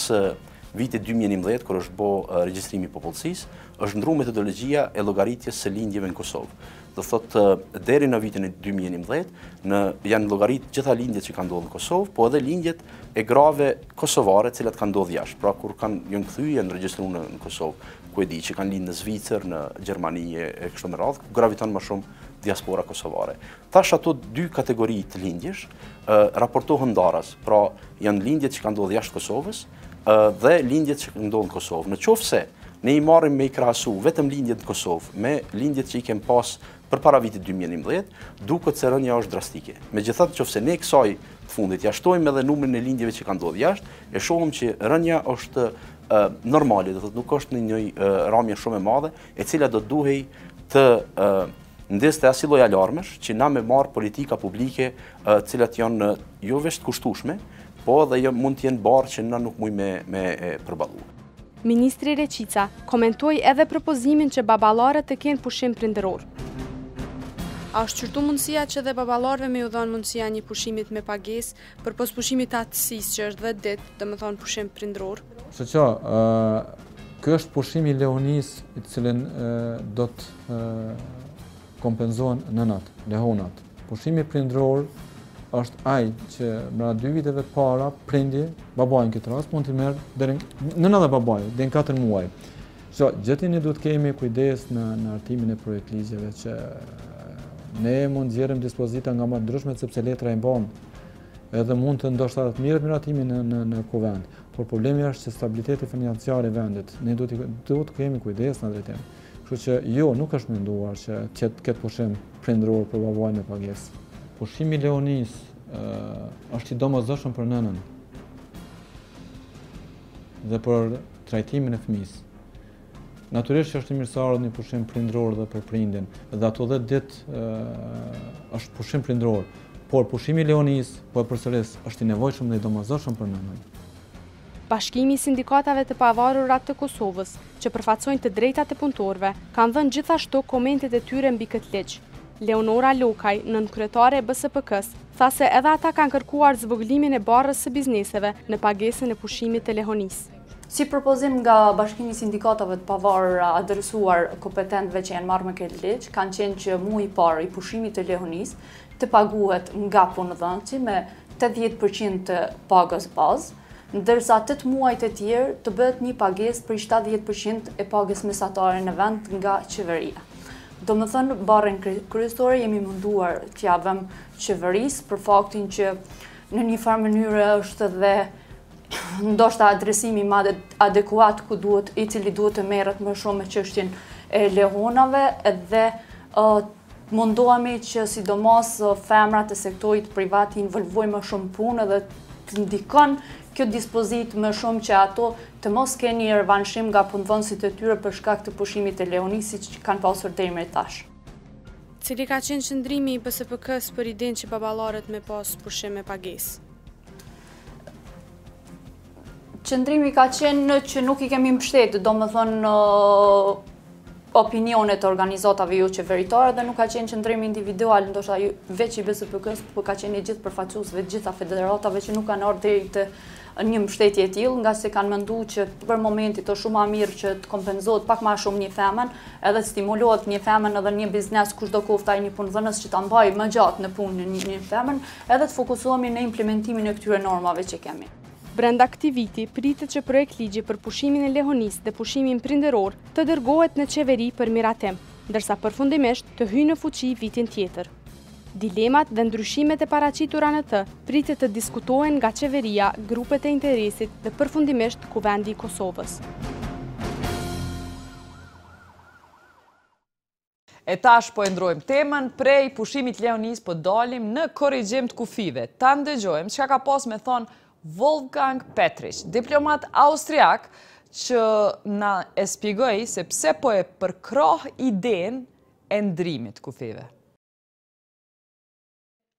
vitit 2011, kur është bo regjistrimi i popullsisë, është ndru metodologjia e llogaritjes së lindjeve në Kosovë. Do thotë deri në vitin e 2011 janë llogarit gjitha lindjet që kanë ndodhur në Kosovë, po edhe lindjet e grave kosovare, të cilat kanë ndodhur jashtë. Pra kur janë kthyr, janë regjistruar në Kosovë. Ku e di që kanë lindë në Zvicër, në Gjermani e kështu me radhë, graviton më shumë diaspora kosovare. Tash ato dy kategori të lindjesh raportohen ndaras. Pra janë lindjet që kanë ndodhur jashtë Kosovës dhe lindjet që ndodhin në Kosovë. Në qoftë se ne i marrim me i krahasu vetëm lindjet në Kosovë me lindjet që i kem pas përpara vitit 2011, duket se rënja është drastike. Megjithatë, nëse ne kësaj të fundit ja shtojmë edhe numrin e lindjeve që kanë ndodhur jashtë, e shohim që rënja është normale, do thotë nuk është në një ramje shumë e madhe, e cila do duhej të ndeste asnjë lloj alarmesh që na me marr politika publike, të cilat janë jo vetëm të kushtueshme, po edhe mund të jenë barë që na nuk mujmë me përballu. Ministri Reqica komentoi edhe propozimin që baballarët të kenë pushim prindëror. A është qërtu mundësia që dhe baballarëve me ju dhonë mundësia një pushimit me pagesë përpos pushimit atësisë që është 10 ditë, domethënë pushim prindëror? Ky është pushimi i lehonisë i cilin do të kompenzohen nënat, lehonat. Pushimi prindëror është ai që mbra 2 viteve para prindi, babajnë këtë rast, mund të merë nëna dhe babaj, deri në 4 muaj. Gjëti ne duhet kemi kujdes në hartimin e projektligjeve që ne mund zgjerim dispozita nga më të ndryshme sepse letra e mban. Edhe mund të ndoshta të mirët miratimi në kuvend. Por problemi është që stabiliteti financiar i vendit, ne duhet të kemi kujdes në drejtim. Kështu që jo, nuk është menduar që këtë pushim prindëror për babajnë me pagesë. Pushimi i lehonisë është i domosdoshëm për nënën dhe për trajtimin e fëmisë. Natyrisht që është i mirëseardhur një pushim prindëror dhe për prindin, dhe ato 10 ditë është pushim prindëror, por pushimi i lehonisë, po përsëris, është i nevojshëm dhe i domosdoshëm për nënën. Bashkimi i sindikatave të pavarura të Kosovës, që përfaqësojnë të drejtat e punëtorëve, kanë dhënë gjithashtu komentet e tyre mbi këtë ligj. Leonora Lokaj, nënkryetare e BSPK-s, tha se edhe ata kanë kërkuar zvogëlimin e barrës së bizneseve në pagesën e pushimit të lehonisë. Si propozim nga Bashkimi i Sindikatave të Pavarura adresuar kompetentëve që janë marrë me këtë ligj, kanë qenë që muaji i parë i pushimit të lehonisë të paguhet nga punëdhënësi me 80% të pagës bazë, ndërsa 8 muajt e tjerë të bëhet një pagesë për 70% e pagës mesatare në vend nga qeveria. Do më thënë, barrën kryesore jemi munduar t'ja vëm qeverisë për faktin që në një farë mënyrë është dhe ndoshta adresimi më adekuat i cili duhet të merret më shumë me çështjen e lehonave dhe mundohemi që sidomos femrat e sektorit privat i involvojnë më shumë punë dhe të ndikon kjo dispozit më shumë që ato të mos keni një revanshim nga punëdhënësit e tyre për shkak të pushimit të lehonisë që kanë pasur deri më tash. Cili ka qenë qëndrimi i BSPK-s për idenë që baballarët me pas pushim me pagesë? Qëndrimi ka qenë që nuk i kemi mbështetur, domethënë opinionet e organizatave jo qeveritare dhe nuk ka qenë qëndrimi individual, ndoshta veç i BSPK-s, por ka qenë i gjithë përfaqësuesve të gjitha federatave që nuk kanë ardhur deri të një mbështetje e tillë, nga se kanë menduar që për momentin është shumë më mirë që të kompenzohet pak më shumë një femën, edhe të stimulohet një femën edhe një biznes kushdo qoftë ai një punëdhënës që ta mbajë më gjatë në punë një femën, edhe të fokusohemi në implementimin e këtyre normave që kemi. Brenda këtij viti, pritet që projekt ligji për pushimin e lehonisë dhe pushimin prindëror të dërgohet në qeveri për miratim, ndërsa përfundimisht të hyjë në fuqi vitin tjetër. Dilemat dhe ndryshimet e paraqitura në të pritet të diskutohen nga qeveria, grupet e interesit dhe përfundimisht Kuvendi i Kosovës. E tash po e ndrojmë temën, prej pushimit lehonisë po dalim në korrigjim të kufive. Ta ndëgjojmë çka ka pas me thonë Wolfgang Petrich, diplomat austriak, që na e shpjegoi se pse po e përkrah idenë e ndrimit kufive.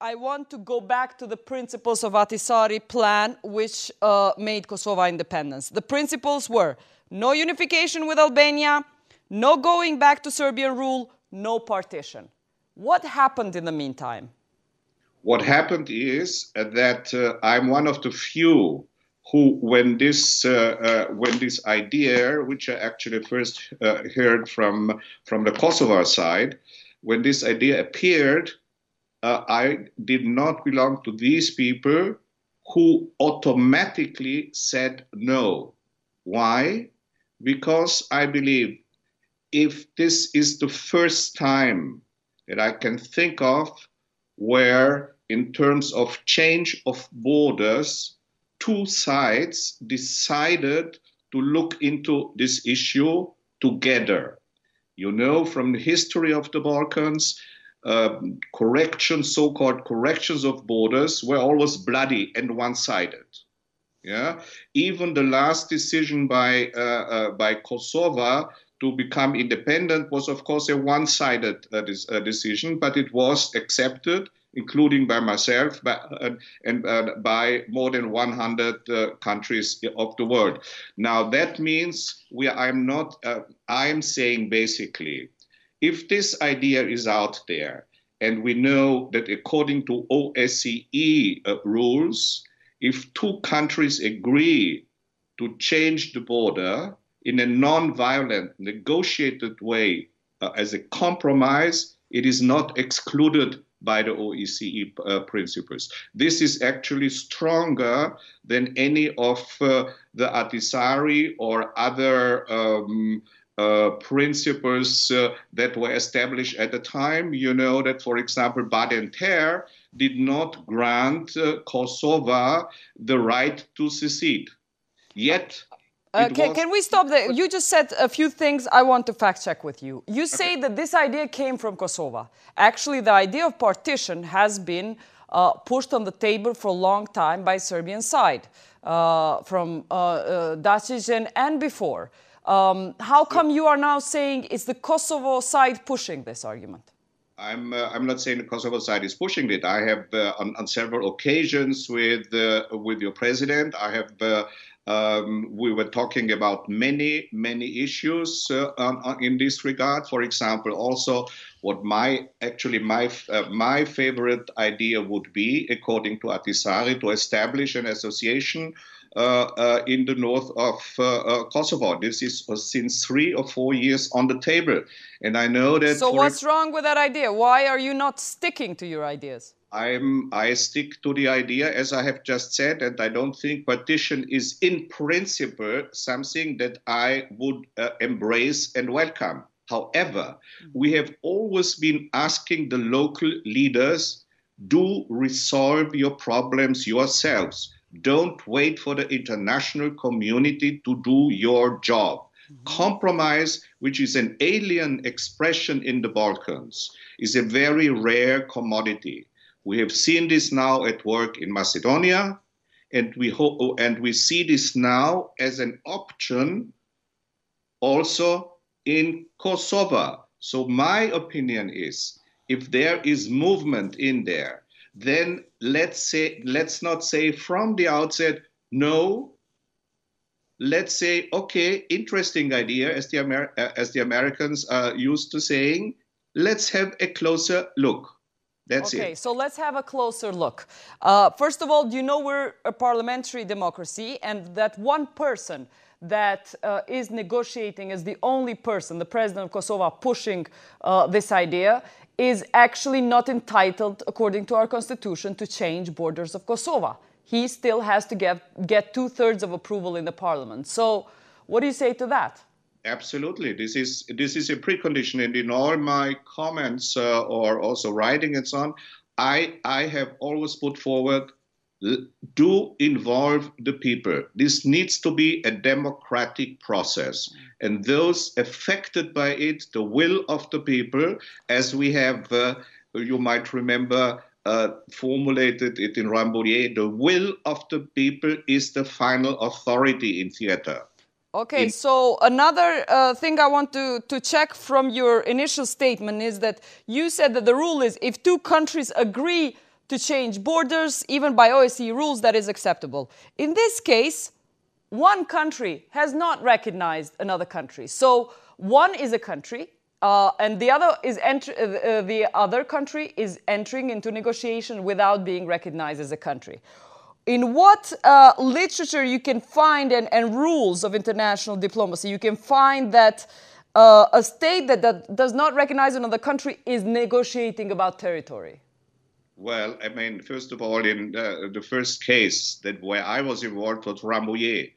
I want to go back to the principles of Ahtisaari plan, which made Kosovo independence. The principles were no unification with Albania, no going back to Serbian rule, no partition. What happened in the meantime? What happened is that I'm one of the few who, when this idea, which I actually first heard from the Kosovo side, when this idea appeared, I did not belong to these people who automatically said no. Why? Because I believe if this is the first time that I can think of where, in terms of change of borders, two sides decided to look into this issue together. You know, from the history of the Balkans, so-called corrections of borders were always bloody and one-sided. Yeah, even the last decision by Kosovo to become independent was, of course, a one-sided decision, but it was accepted, including by myself, and by more than 100 countries of the world. Now that means I'm saying basically, if this idea is out there, and we know that according to OSCE rules, if two countries agree to change the border in a non-violent, negotiated way as a compromise, it is not excluded by the OSCE principles. This is actually stronger than any of the Ahtisaari or other principles that were established at the time. You know that, for example, Badinter did not grant Kosovo the right to secede. Yet, can we stop there? You just said a few things I want to fact check with you. You say that this idea came from Kosovo. Actually, the idea of partition has been pushed on the table for a long time by Serbian side, from Dacic and before. How come you are now saying it's the Kosovo side pushing this argument? I'm not saying the Kosovo side is pushing it. I have on several occasions with your president. I have. We were talking about many issues in this regard. For example, also what my favorite idea would be, according to Ahtisaari, to establish an association in the north of Kosovo. This is since 3 or 4 years on the table, and I know that. So what's wrong with that idea? Why are you not sticking to your ideas? I stick to the idea, as I have just said, and I don't think partition is in principle something that I would embrace and welcome. However, we have always been asking the local leaders, do resolve your problems yourselves. Don't wait for the international community to do your job. Compromise, which is an alien expression in the Balkans, is a very rare commodity. We have seen this now at work in Macedonia, and we see this now as an option also in Kosovo. So my opinion is, if there is movement in there, then let's not say from the outset, no. Let's say, okay, interesting idea, as the Americans are used to saying, let's have a closer look. That's it. Okay, so let's have a closer look. First of all, you know we're a parliamentary democracy, and that one person that is negotiating as the only person, the president of Kosovo, pushing this idea, is actually not entitled, according to our constitution, to change borders of Kosovo. He still has to get 2/3 of approval in the parliament. So what do you say to that? Absolutely. This is a precondition, and in all my comments or also writing and so on, I have always put forward, do involve the people. This needs to be a democratic process, and those affected by it, the will of the people, as we have, you might remember, formulated it in Rambouillet, the will of the people is the final authority in theater. Okay, so another thing I want to check from your initial statement is that you said that the rule is if two countries agree to change borders, even by OSCE rules, that is acceptable. In this case, one country has not recognized another country. So one is a country, and the other country is entering into negotiation without being recognized as a country. in what literature you can find and rules of international diplomacy you can find that a state that does not recognize another country is negotiating about territory? Well, I mean, first of all, in the first case where I was involved was Rambouillet.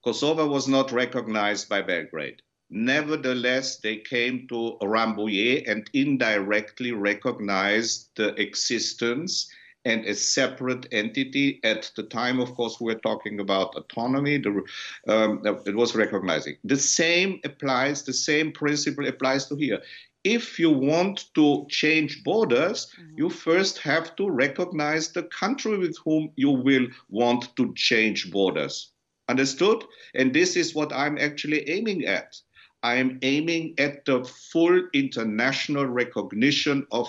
Kosovo was not recognized by Belgrade. Nevertheless, they came to Rambouillet and indirectly recognized the existence and a separate entity. At the time, of course, we were talking about autonomy. It was recognizing. The same applies, the same principle applies to here. If you want to change borders, you first have to recognize the country with whom you will want to change borders. Understood? And this is what I'm actually aiming at. I'm aiming at the full international recognition of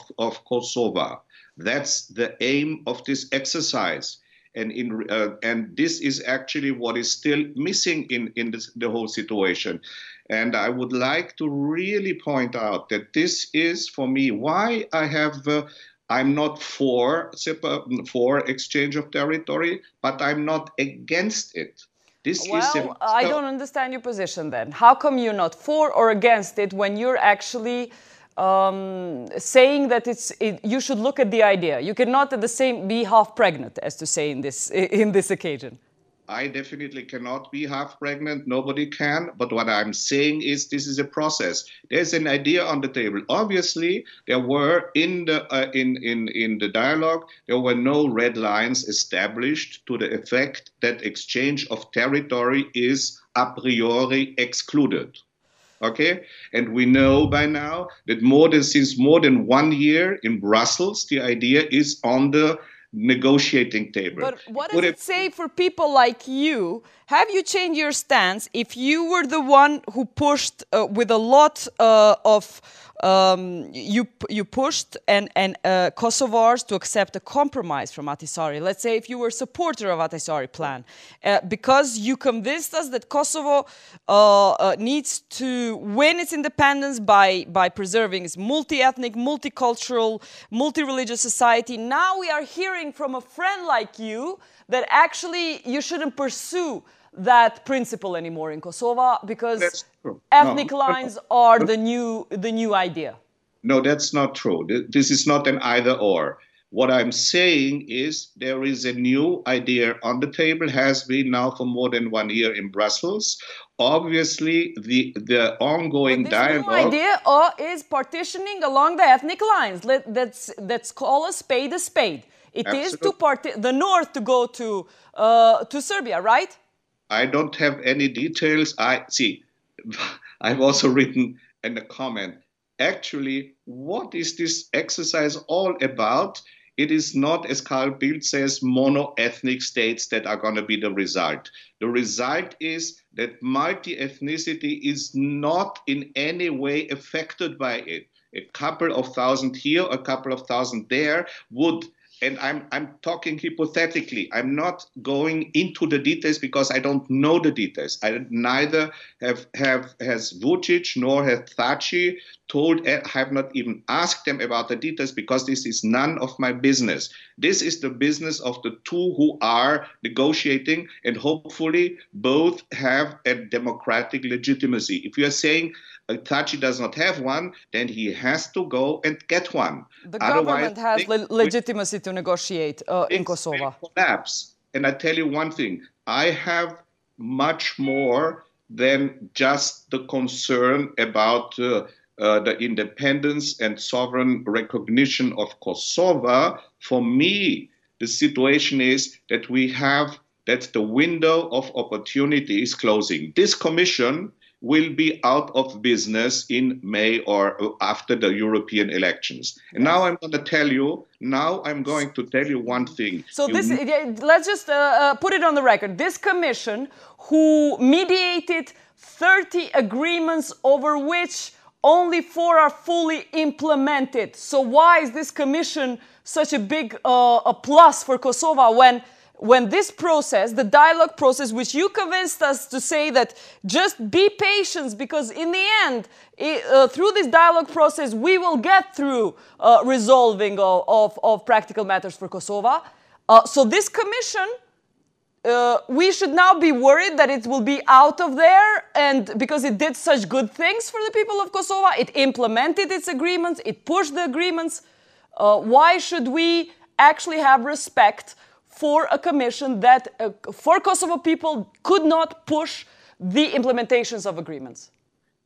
Kosovo. That's the aim of this exercise. And this is actually what is still missing in the whole situation. And I would like to really point out that this is, for me, why I'm not for exchange of territory, but I'm not against it. I don't understand your position then. How come you're not for or against it when you're actually saying that you should look at the idea? You cannot at the same be half pregnant, as to say in this occasion. I definitely cannot be half pregnant. Nobody can. But what I'm saying is this is a process. There's an idea on the table. Obviously, there were in the dialogue, there were no red lines established to the effect that exchange of territory is a priori excluded. Okay, and we know by now that since more than 1 year in Brussels, the idea is on the negotiating table. But what does it say for people like you? Have you changed your stance if you were the one who pushed with a lot of you pushed and Kosovars to accept a compromise from Ahtisaari? Let's say if you were a supporter of Ahtisaari plan, because you convinced us that Kosovo needs to win its independence by preserving its multi-ethnic, multicultural, multi-religious society. Now we are hearing from a friend like you that actually you shouldn't pursue that principle anymore in Kosovo because ethnic lines are the new idea. No, that's not true. This is not an either or. What I'm saying is there is a new idea on the table, has been now for more than 1 year in Brussels. Obviously, the ongoing dialogue... This new idea is partitioning along the ethnic lines. Let's call a spade a spade. It Absolutely. Is the north to go to Serbia, right? I don't have any details. I've also written in a comment, actually, what is this exercise all about? It is not, as Carl Bildt says, mono-ethnic states that are going to be the result. The result is that multi-ethnicity is not in any way affected by it. A couple of thousand here, a couple of thousand there would... And I'm talking hypothetically. I'm not going into the details because I don't know the details. I neither has Vučić nor has Thaçi have not even asked them about the details because this is none of my business. This is the business of the two who are negotiating, and hopefully both have a democratic legitimacy. If you are saying Thaçi does not have one, then he has to go and get one. The government has legitimacy to negotiate in Kosovo. Collapse. And I tell you one thing, I have much more than just the concern about the independence and sovereign recognition of Kosovo. For me, the situation is that that the window of opportunity is closing. This commission will be out of business in May or after the European elections. And now I'm going to tell you one thing. So let's just put it on the record. This commission who mediated 30 agreements over which only 4 are fully implemented. So why is this commission such a big a plus for Kosovo when this process, the dialogue process, which you convinced us to say that just be patient because in the end, through this dialogue process, we will get through resolving of practical matters for Kosovo. So this commission, we should now be worried that it will be out of there, and because it did such good things for the people of Kosovo, it implemented its agreements, it pushed the agreements. Why should we actually have respect for a commission that, for Kosovo people, could not push the implementations of agreements?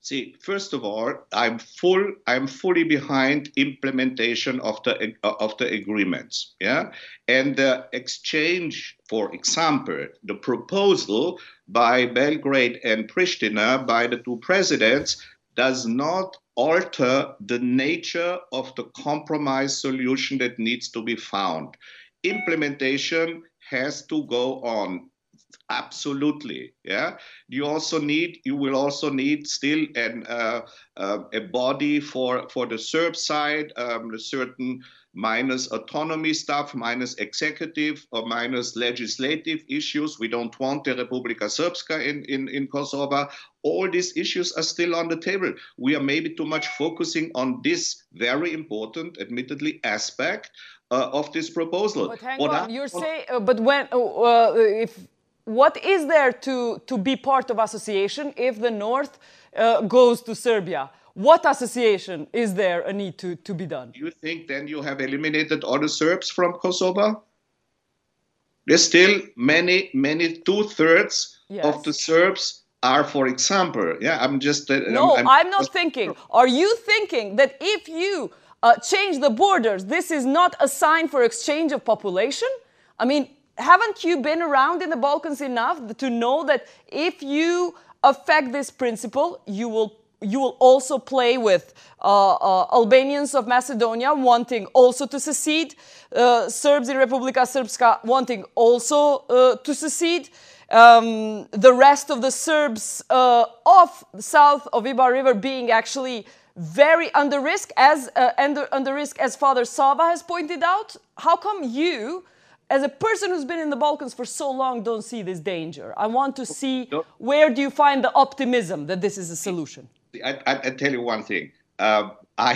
See, first of all, I'm fully behind implementation of the agreements. Yeah, and the exchange, for example, the proposal by Belgrade and Pristina, by the two presidents, does not alter the nature of the compromise solution that needs to be found. Implementation has to go on. Absolutely, yeah. You will also need still a body for the Serb side, a certain minus autonomy stuff, minus executive or minus legislative issues. We don't want the Republika Srpska in Kosovo. All these issues are still on the table. We are maybe too much focusing on this very important, admittedly, aspect of this proposal. But hang on, you're saying, but when, what is there to be part of association if the North goes to Serbia? What association is there a need to be done? Do you think then you have eliminated all the Serbs from Kosovo? There's still many, 2/3 of the Serbs are, for example, yeah, I'm just... I'm not thinking. Are you thinking that if you change the borders, this is not a sign for exchange of population? I mean, haven't you been around in the Balkans enough to know that if you affect this principle, you will also play with Albanians of Macedonia wanting also to secede, Serbs in Republika Srpska wanting also to secede, the rest of the Serbs off south of Ibar River being actually very under risk, as Father Sava has pointed out. How come you, as a person who's been in the Balkans for so long, don't see this danger? I want to see, where do you find the optimism that this is a solution? I tell you one thing. I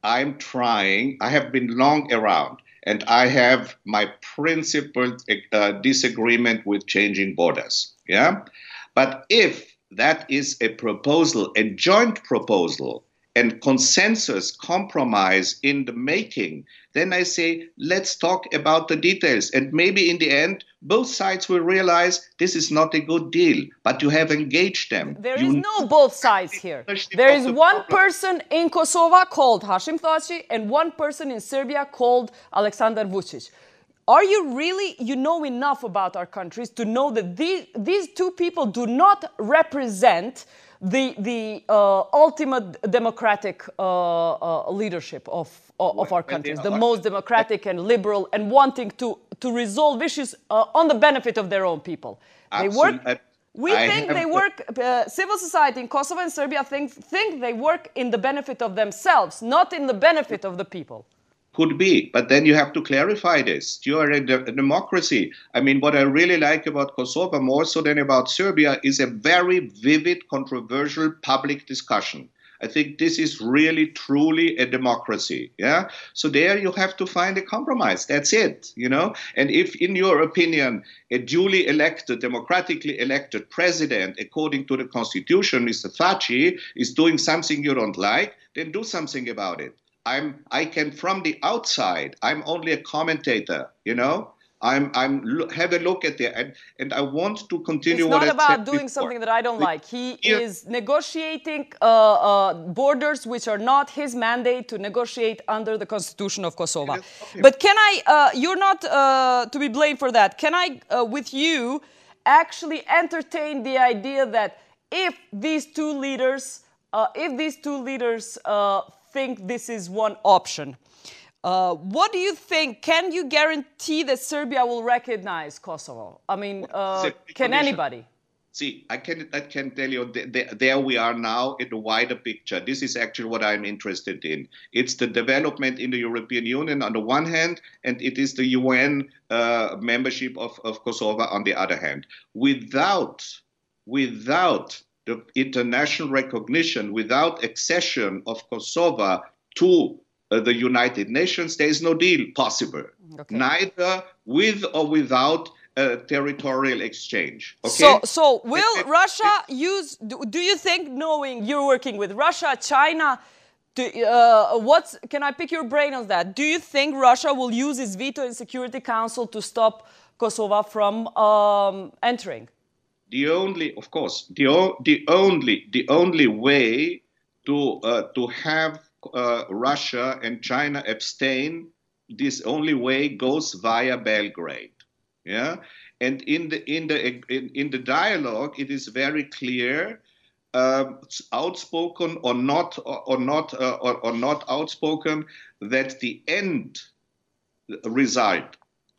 have been long around, and I have my principled disagreement with changing borders. Yeah, but if that is a proposal, a joint proposal, and consensus, compromise in the making, then I say, let's talk about the details. And maybe in the end, both sides will realize this is not a good deal, but you have engaged them. There is no both sides here. There is one person in Kosovo called Hashim Thaçi and one person in Serbia called Aleksandar Vučić. Are you really, you know enough about our countries to know that these two people do not represent the ultimate democratic leadership of our countries, the most democratic and liberal, and wanting to resolve issues on the benefit of their own people? They work. We think they work. Civil society in Kosovo and Serbia think they work in the benefit of themselves, not in the benefit of the people. Could be, but then you have to clarify this. You are a democracy. I mean, what I really like about Kosovo, more so than about Serbia, is a very vivid, controversial public discussion. I think this is really, truly a democracy. Yeah. So there you have to find a compromise. That's it. You know. And if, in your opinion, a duly elected, democratically elected president, according to the Constitution, Mr. Thaçi, is doing something you don't like, then do something about it. I can, from the outside, I'm only a commentator, you know. Have a look at it, and I want to continue. It's not about doing something that I don't like. He is negotiating borders which are not his mandate to negotiate under the Constitution of Kosovo. But can I, you're not to be blamed for that. Can I, with you, actually entertain the idea that if these two leaders think this is one option, what do you think? Can you guarantee that Serbia will recognize Kosovo? I mean, can anybody? See, I can tell you, there we are now in the wider picture. This is actually what I'm interested in. It's the development in the European Union on the one hand, and it is the UN membership of Kosovo on the other hand. Without the international recognition, without accession of Kosovo to the United Nations, there is no deal possible. Okay. Neither with or without territorial exchange. Okay? So will Russia use, do you think, knowing you're working with Russia, China, can I pick your brain on that? Do you think Russia will use its veto in Security Council to stop Kosovo from entering? The only way to have Russia and China abstain, this only way goes via Belgrade. Yeah, and in the dialogue, it is very clear, outspoken or not outspoken, that the end result,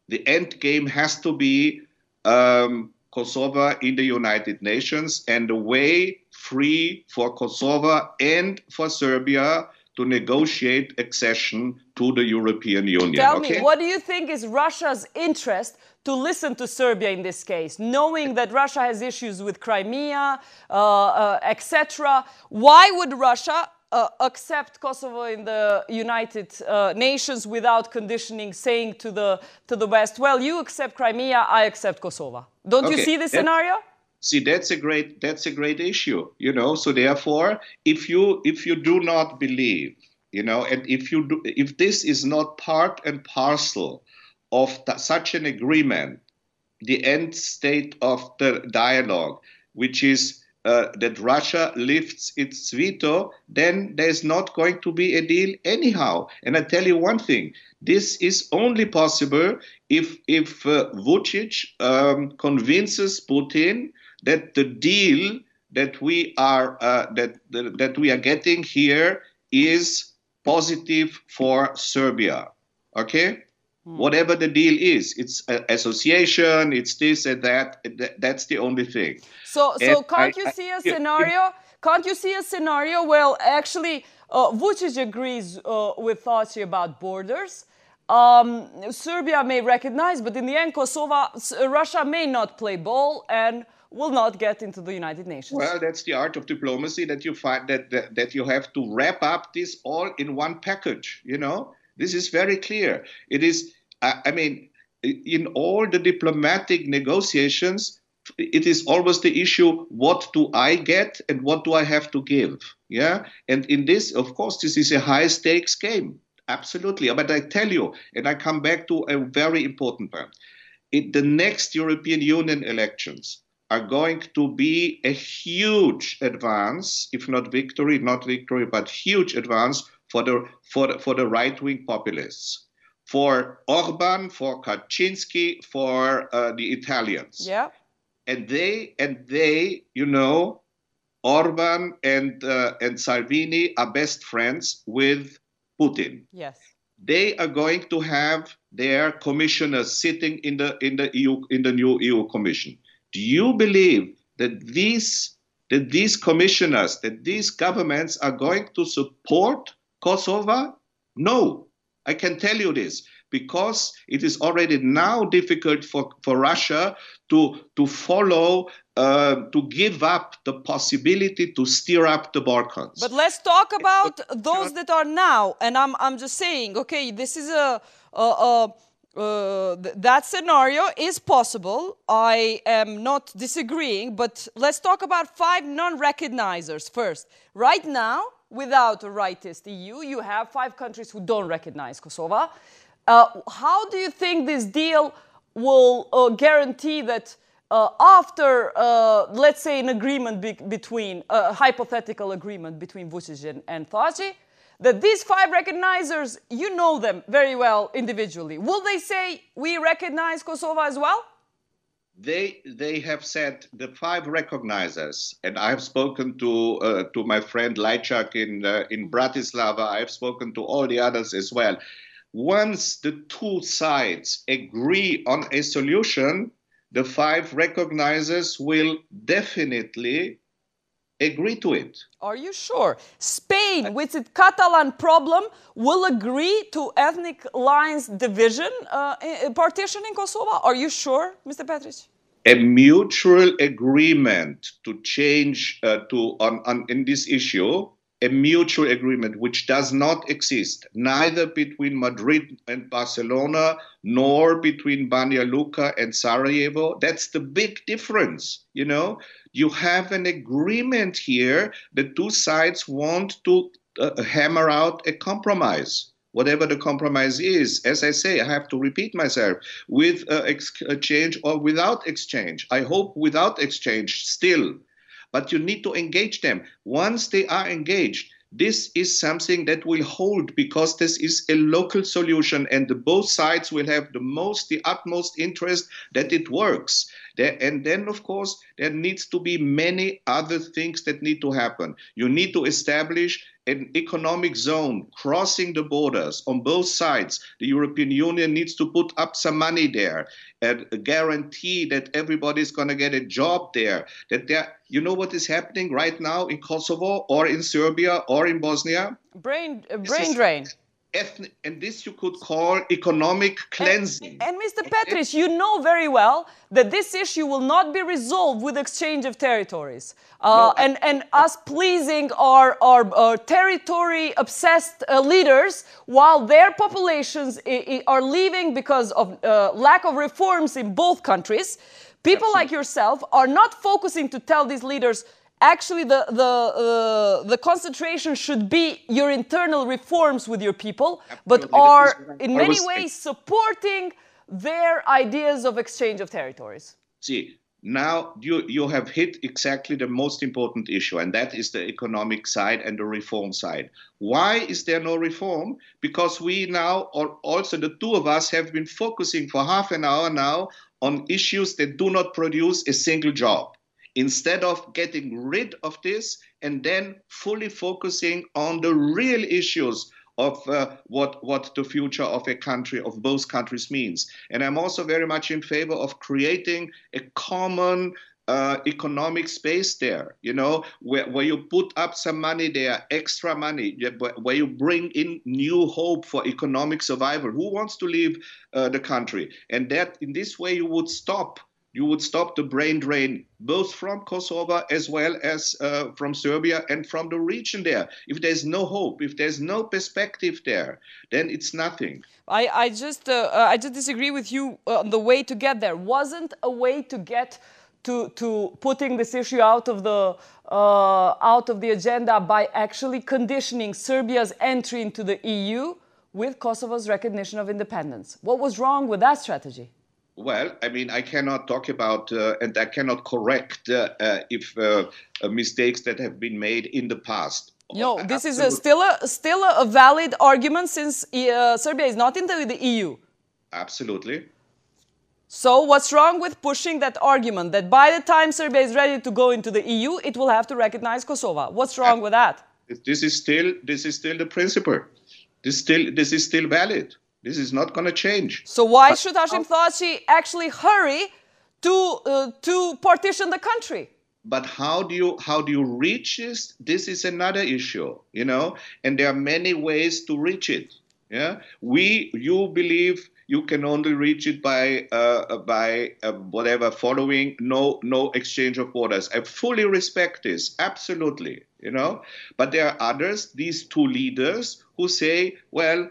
the end game, has to be Kosovo in the United Nations, and a way free for Kosovo and for Serbia to negotiate accession to the European Union. Tell me, what do you think is Russia's interest to listen to Serbia in this case, knowing that Russia has issues with Crimea, etc.? Why would Russia accept Kosovo in the United Nations without conditioning, saying to the West, well, you accept Crimea, I accept Kosovo? Don't you see this scenario? See, that's a great issue, you know. So therefore, if you do not believe, you know, and if this is not part and parcel of such an agreement, the end state of the dialogue, which is that Russia lifts its veto, then there's not going to be a deal anyhow. And I tell you one thing, this is only possible if Vučić convinces Putin that the deal that we are that we are getting here is positive for Serbia. Okay? Whatever the deal is, it's association, it's this and that. That's the only thing. So can't you see a scenario? Can't you see a scenario? Well, actually, Vučić agrees with Thaci about borders. Serbia may recognize, but in the end, Russia may not play ball and will not get into the United Nations. Well, that's the art of diplomacy, that you find that you have to wrap up this all in one package. You know, this is very clear. It is. I mean, in all the diplomatic negotiations, it is always the issue: what do I get and what do I have to give? Yeah, and in this, of course, this is a high stakes game. Absolutely. But I tell you, and I come back to a very important point: the next European Union elections are going to be a huge advance, if not victory, but huge advance for the right-wing populists, for Orban, for Kaczynski, for the Italians. Yeah. And they, you know, Orban and Salvini are best friends with Putin. Yes. They are going to have their commissioners sitting in the new EU Commission. Do you believe that these commissioners, that these governments are going to support Kosovo? No, I can tell you this, because it is already now difficult for Russia to follow, to give up the possibility to steer up the Balkans. But let's talk about those that are now, and I'm just saying, okay, this is that scenario is possible. I am not disagreeing, but let's talk about 5 non-recognizers first. Right now, without a rightist EU, you have 5 countries who don't recognize Kosovo. How do you think this deal will guarantee that after, let's say, an agreement between, a hypothetical agreement between Vučić and Thaci, that these 5 recognizers, you know them very well individually, will they say, we recognize Kosovo as well? They have said, the 5 recognizers, and I have spoken to my friend Lajčák in Bratislava, I have spoken to all the others as well. Once the 2 sides agree on a solution, the 5 recognizers will definitely agree to it. Are you sure? Spain, with its Catalan problem, will agree to ethnic lines division, partition in Kosovo? Are you sure, Mr. Petric? A mutual agreement to change in this issue, a mutual agreement which does not exist, neither between Madrid and Barcelona, nor between Banja Luka and Sarajevo. That's the big difference, you know. You have an agreement here. The two sides want to hammer out a compromise. Whatever the compromise is, as I say, I have to repeat myself, with exchange or without exchange. I hope without exchange still, but you need to engage them. Once they are engaged, this is something that will hold, because this is a local solution, and both sides will have the utmost interest that it works. And then, of course, there needs to be many other things that need to happen. You need to establish an economic zone crossing the borders on both sides. The European Union needs to put up some money there and guarantee that everybody's going to get a job there. You know what is happening right now in Kosovo or in Serbia or in Bosnia? Brain drain. And this you could call economic cleansing. And Mr. Petric, you know very well that this issue will not be resolved with exchange of territories. And us pleasing our territory-obsessed leaders, while their populations are leaving because of lack of reforms in both countries. People like yourself are not focusing to tell these leaders, actually, the concentration should be your internal reforms with your people, but are in many ways supporting their ideas of exchange of territories. See, now you have hit exactly the most important issue, and that is the economic side and the reform side. Why is there no reform? Because we now, or also the two of us, have been focusing for half an hour now on issues that do not produce a single job, instead of getting rid of this and then fully focusing on the real issues of what the future of a country, of both countries, means. And I'm also very much in favor of creating a common economic space there, you know, where you put up some money there, extra money, where you bring in new hope for economic survival. Who wants to leave the country? And that in this way you would stop the brain drain, both from Kosovo as well as from Serbia and from the region there. If there's no hope, if there's no perspective there, then it's nothing. I just disagree with you on the way to get there. Wasn't a way to get to putting this issue out of the agenda by actually conditioning Serbia's entry into the EU with Kosovo's recognition of independence? What was wrong with that strategy? Well, I mean, I cannot talk about and I cannot correct if mistakes that have been made in the past. No, this is still a valid argument, since Serbia is not in the EU. Absolutely. So what's wrong with pushing that argument that by the time Serbia is ready to go into the EU, it will have to recognize Kosovo? What's wrong with that? This is still the principle. This is still valid. This is not going to change. So why should Hashim Thaçi actually hurry to partition the country? But how do you reach this? This is another issue, you know. And there are many ways to reach it. Yeah, you believe you can only reach it by whatever, following no exchange of borders. I fully respect this, absolutely, you know. But there are others, these two leaders, who say, well,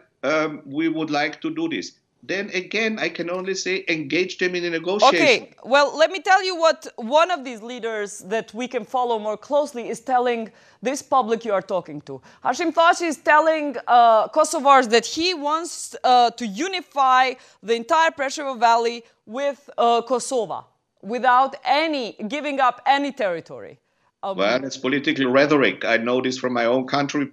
we would like to do this. Then again, I can only say engage them in a negotiation. Okay, well, let me tell you what one of these leaders that we can follow more closely is telling this public you are talking to. Hashim Thaçi is telling Kosovars that he wants to unify the entire Preševo Valley with Kosovo without giving up any territory. Well, it's political rhetoric. I know this from my own country.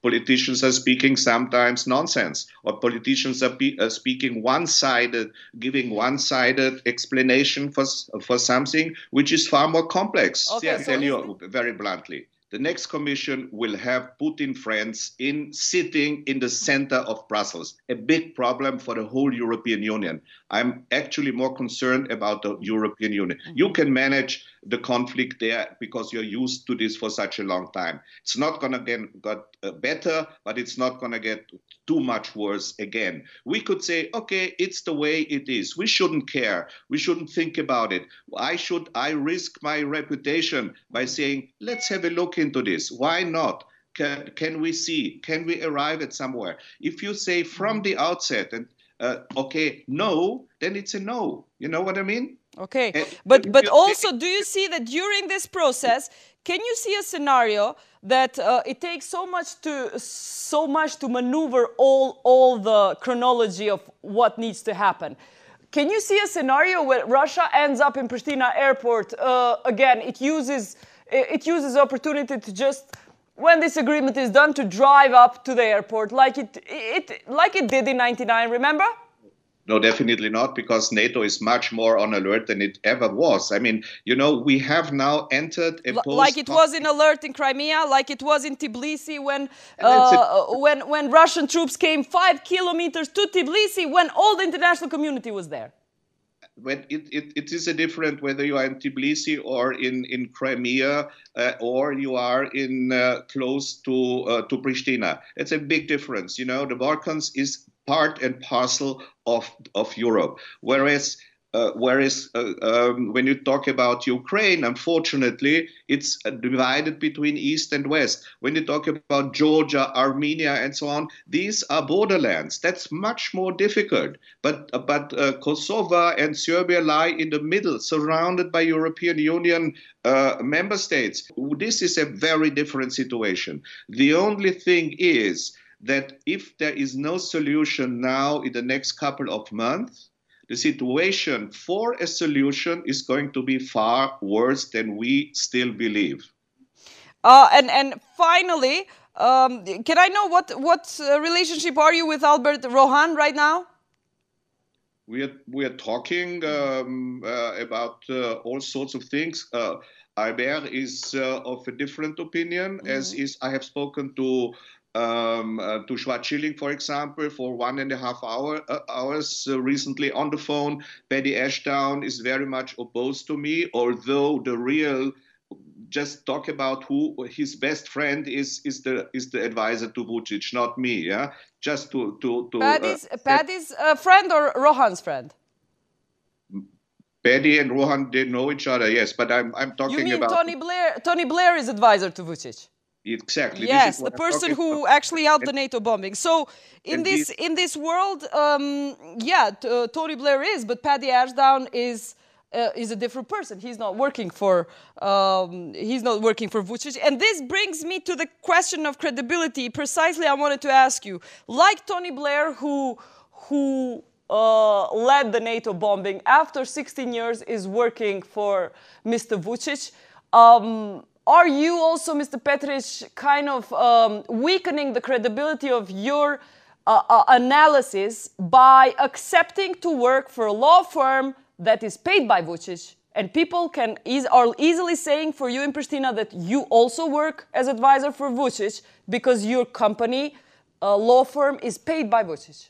Politicians are speaking sometimes nonsense, or politicians are speaking one-sided, giving one-sided explanation for something which is far more complex. Okay, I tell you very bluntly. The next commission will have Putin friends sitting in the center of Brussels. A big problem for the whole European Union. I'm actually more concerned about the European Union. You can manage the conflict there because you're used to this for such a long time. It's not going to get better, but it's not going to get too much worse again. We could say, okay, it's the way it is. We shouldn't care. We shouldn't think about it. Why should I risk my reputation by saying, let's have a look into this? Why not? can we see? Can we arrive at somewhere? If you say from the outset, and okay, no, then it's a no. You know what I mean? Okay, but also, do you see that during this process, can you see a scenario that it takes so much to maneuver all the chronology of what needs to happen? Can you see a scenario where Russia ends up in Pristina airport again? It uses the opportunity to just, when this agreement is done, to drive up to the airport like it did in '99. Remember? No, definitely not, because NATO is much more on alert than it ever was. I mean, you know, we have now entered a post... Like it was in alert in Crimea, like it was in Tbilisi when Russian troops came 5 kilometers to Tbilisi when all the international community was there. When it is a different whether you are in Tbilisi or in Crimea or you are in close to Pristina. It's a big difference. You know, the Balkans is part and parcel of Europe, whereas when you talk about Ukraine, unfortunately, it's divided between East and West. When you talk about Georgia, Armenia, and so on, these are borderlands. That's much more difficult. But Kosovo and Serbia lie in the middle, surrounded by European Union member states. This is a very different situation. The only thing is that if there is no solution now in the next couple of months, the situation for a solution is going to be far worse than we still believe. And finally, can I know what relationship are you with Albert Rohan right now? We are talking about all sorts of things. Albert is of a different opinion, as is I have spoken to Schwarz Schilling, for example, for 1.5 hours recently on the phone. Paddy Ashdown is very much opposed to me, although the real, just talk about who his best friend is the advisor to Vučić, not me. Yeah, just to Paddy's friend or Rohan's friend? Paddy and Rohan, they know each other, yes, but I'm talking about... You mean Tony Blair? Tony Blair is advisor to Vučić. Exactly. Yes, the person who actually helped the NATO bombing. So in this world, Tony Blair is, but Paddy Ashdown is a different person. He's not working for Vučić. And this brings me to the question of credibility. Precisely, I wanted to ask you, like Tony Blair, who led the NATO bombing after 16 years, is working for Mr. Vučić. Are you also, Mr. Petric, kind of weakening the credibility of your analysis by accepting to work for a law firm that is paid by Vučić? And people are easily saying for you in Pristina that you also work as advisor for Vučić because your company, law firm, is paid by Vučić.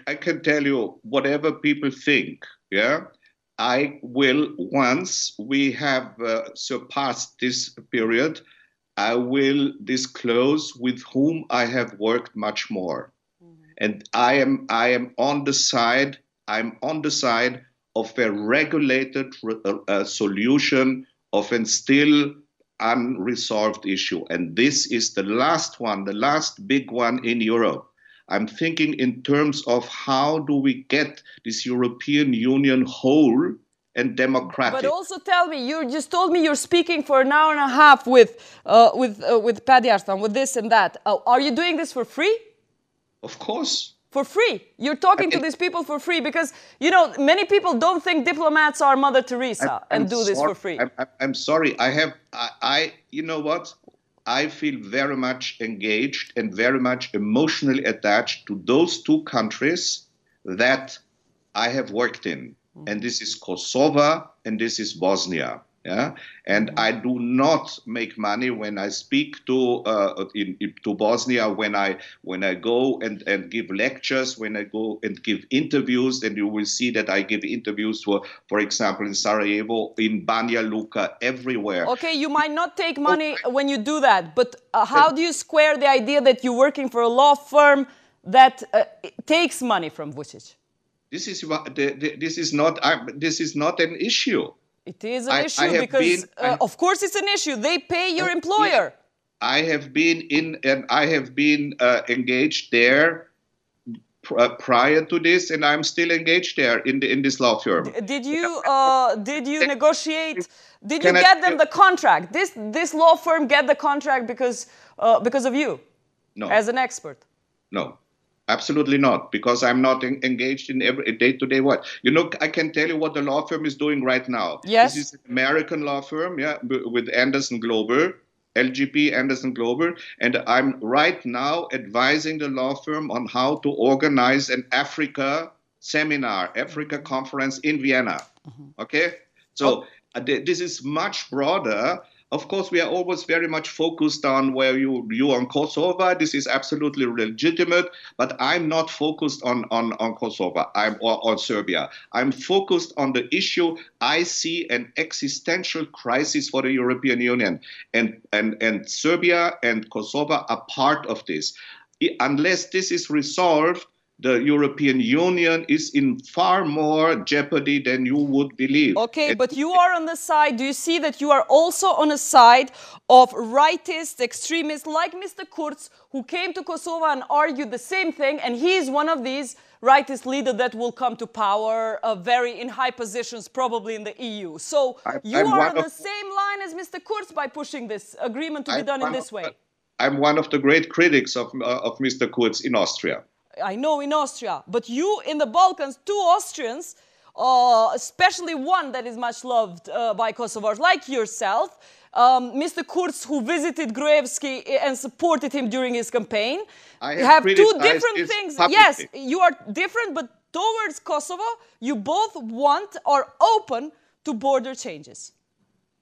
I can tell you, whatever people think, yeah? I will, once we have surpassed this period, I will disclose with whom I have worked much more. And I am on the side of a regulated solution of a still unresolved issue. And this is the last one, the last big one in Europe. I'm thinking in terms of how do we get this European Union whole and democratic. But also tell me, you just told me you're speaking for an hour and a half with Paddy Ashdown, with this and that. Are you doing this for free? Of course. For free? You're talking to these people for free because, you know, many people don't think diplomats are Mother Teresa and do this for free. I'm sorry. You know what? I feel very much engaged and very much emotionally attached to those two countries that I have worked in. And this is Kosovo and this is Bosnia. Yeah, and I do not make money when I speak to Bosnia, when I go and give lectures, when I go and give interviews, and you will see that I give interviews for example, in Sarajevo, in Banja Luka, everywhere. Okay, you might not take money when you do that, but how do you square the idea that you're working for a law firm that takes money from Vučić? This is not an issue. It is an issue because, of course, it's an issue. They pay your employer. I have been engaged there prior to this, and I'm still engaged there in this law firm. Did you negotiate? Did you get them the contract? This law firm get the contract because of you? No. As an expert? No. Absolutely not, because I'm not engaged in every day-to-day work. You know, I can tell you what the law firm is doing right now. Yes. This is an American law firm, yeah, with Anderson Glover, LGP Anderson Glover, and I'm right now advising the law firm on how to organize an Africa seminar, Africa conference in Vienna. Okay? So this is much broader. Of course, we are always very much focused on where you on Kosovo. This is absolutely legitimate, but I'm not focused on Kosovo or on Serbia. I'm focused on the issue. I see an existential crisis for the European Union, and Serbia and Kosovo are part of this. Unless this is resolved, the European Union is in far more jeopardy than you would believe. Okay, but you are on the side. Do you see that you are also on the side of rightist extremists like Mr. Kurz, who came to Kosovo and argued the same thing, and he's one of these rightist leaders that will come to power in high positions, probably in the EU. So you are on the same line as Mr. Kurz by pushing this agreement to be done in this way. I'm one of the great critics of Mr. Kurz in Austria. I know in Austria, but you in the Balkans, two Austrians, especially one that is much loved by Kosovars, like yourself, Mr. Kurz, who visited Gruevski and supported him during his campaign. I have two different things. Publicly. Yes, you are different, but towards Kosovo, you both want or open to border changes.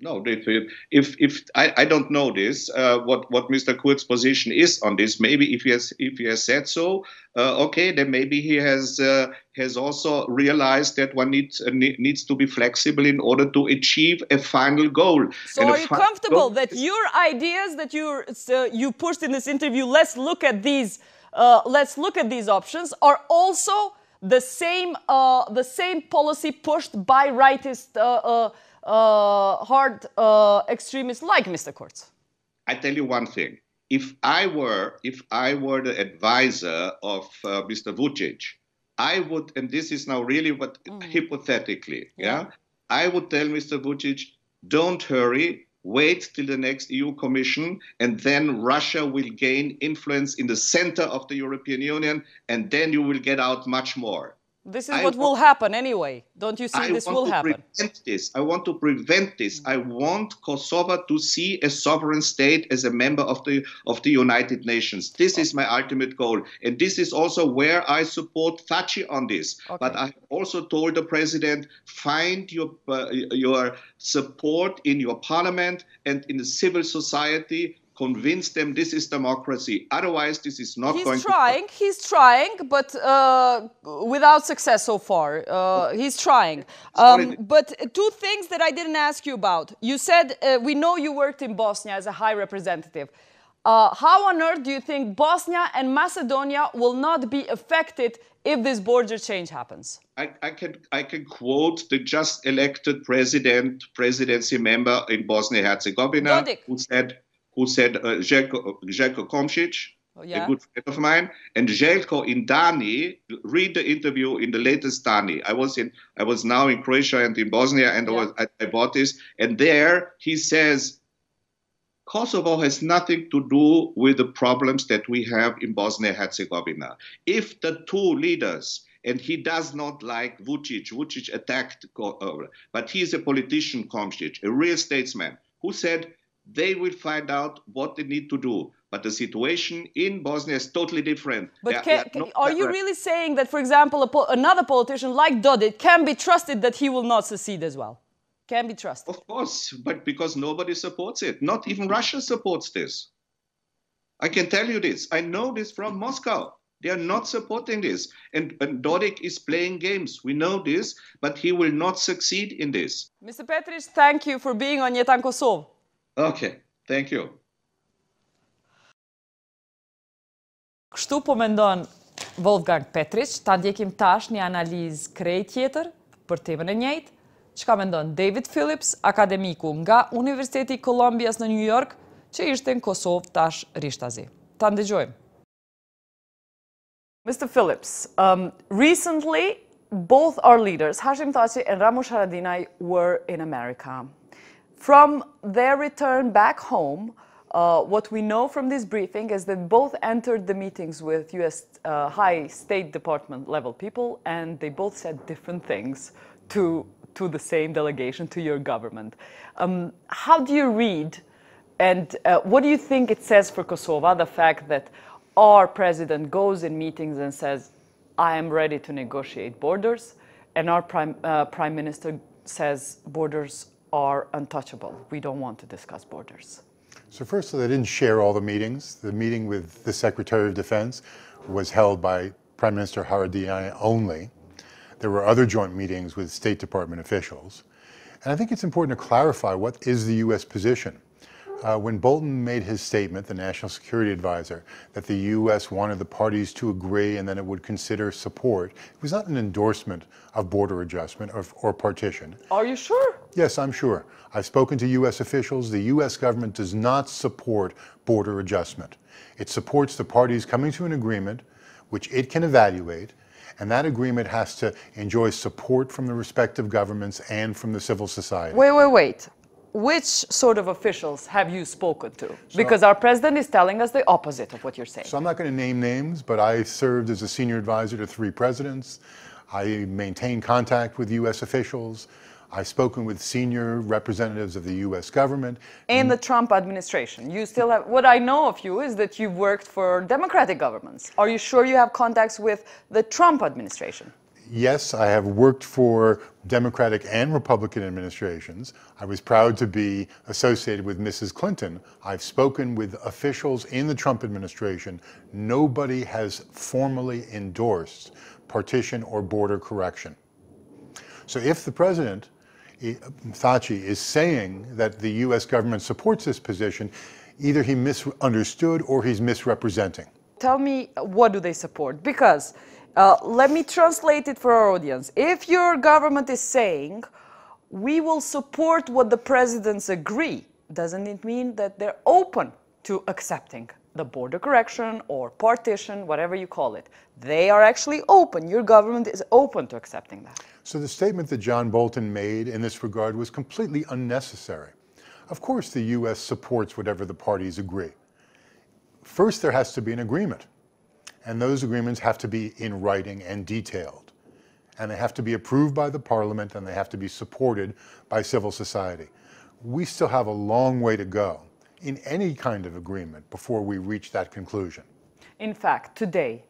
No, if I don't know this, what Mr. Kurz's position is on this. Maybe if he has said so, okay, then maybe he has also realized that one needs to be flexible in order to achieve a final goal. So are you comfortable that your ideas that you pushed in this interview, let's look at these options, are also the same policy pushed by rightist hard extremists like Mr. Kurz? I tell you one thing. If I were the advisor of Mr. Vučić, I would, and this is now really what hypothetically, I would tell Mr. Vučić, don't hurry, wait till the next EU Commission, and then Russia will gain influence in the center of the European Union, and then you will get out much more. This is what will happen anyway. Don't you see this will happen? I want to prevent this. I want Kosovo to see a sovereign state as a member of the United Nations. This is my ultimate goal. And this is also where I support Thaçi on this. Okay. But I also told the president, find your support in your parliament and in the civil society. Convince them this is democracy. Otherwise, this is not going to... He's trying, but without success so far. He's trying. But two things that I didn't ask you about. You said, we know you worked in Bosnia as a high representative. How on earth do you think Bosnia and Macedonia will not be affected if this border change happens? I can quote the just elected presidency member in Bosnia-Herzegovina, who said Željko Komšić, a good friend of mine, and Željko in Dani. Read the interview in the latest Dani. I was now in Croatia and in Bosnia, and I bought this. And there he says, Kosovo has nothing to do with the problems that we have in Bosnia-Herzegovina. If the two leaders, and he does not like Vučić. Vučić attacked, but he is a politician, Komšić, a real statesman, who said, they will find out what they need to do. But the situation in Bosnia is totally different. But are you really saying that, for example, another politician like Dodik can be trusted that he will not secede as well? Can be trusted? Of course, but because nobody supports it. Not even Russia supports this. I can tell you this. I know this from Moscow. They are not supporting this. And Dodik is playing games. We know this, but he will not succeed in this. Mr. Petrić, thank you for being on Jetan Kosov. Okay, thank you. Kështu po mendon Wolfgang Petrić, ta ndjekim tash një analizë krejt tjetër për temën e njëjtë. Çka mendon David Phillips, akademiku nga Universiteti i Kolumbias në New York, që ishte në Kosovë tash rishtazi. Ta ndëgjojmë. Mr. Phillips, recently both our leaders, Hashim Thaçi and Ramush Haradinaj, were in America. From their return back home, what we know from this briefing is that both entered the meetings with U.S. High State Department level people, and they both said different things to the same delegation, to your government. How do you read, and what do you think it says for Kosovo, the fact that our president goes in meetings and says, I am ready to negotiate borders, and our prime minister says borders are untouchable. We don't want to discuss borders. So first, they didn't share all the meetings. The meeting with the Secretary of Defense was held by Prime Minister Haradinaj only. There were other joint meetings with State Department officials. And I think it's important to clarify what is the U.S. position. When Bolton made his statement, the National Security Advisor, that the U.S. wanted the parties to agree and then it would consider support, it was not an endorsement of border adjustment or partition. Are you sure? Yes, I'm sure. I've spoken to U.S. officials. The U.S. government does not support border adjustment. It supports the parties coming to an agreement, which it can evaluate, and that agreement has to enjoy support from the respective governments and from the civil society. Wait. Which sort of officials have you spoken to? Because our president is telling us the opposite of what you're saying. So I'm not going to name names, but I served as a senior advisor to 3 presidents. I maintain contact with U.S. officials. I've spoken with senior representatives of the U.S. government. And the Trump administration. You still have, what I know of you is that you've worked for Democratic governments. Are you sure you have contacts with the Trump administration? Yes, I have worked for Democratic and Republican administrations. I was proud to be associated with Mrs. Clinton. I've spoken with officials in the Trump administration. Nobody has formally endorsed partition or border correction. So if the president, Thaçi, is saying that the U.S. government supports this position, either he misunderstood or he's misrepresenting. Tell me, what do they support? Because let me translate it for our audience. If your government is saying, we will support what the presidents agree, doesn't it mean that they're open to accepting the border correction or partition, whatever you call it? They are actually open. Your government is open to accepting that. So the statement that John Bolton made in this regard was completely unnecessary. Of course, the U.S. supports whatever the parties agree. First, there has to be an agreement. And those agreements have to be in writing and detailed. And they have to be approved by the parliament, and they have to be supported by civil society. We still have a long way to go in any kind of agreement before we reach that conclusion. In fact, today,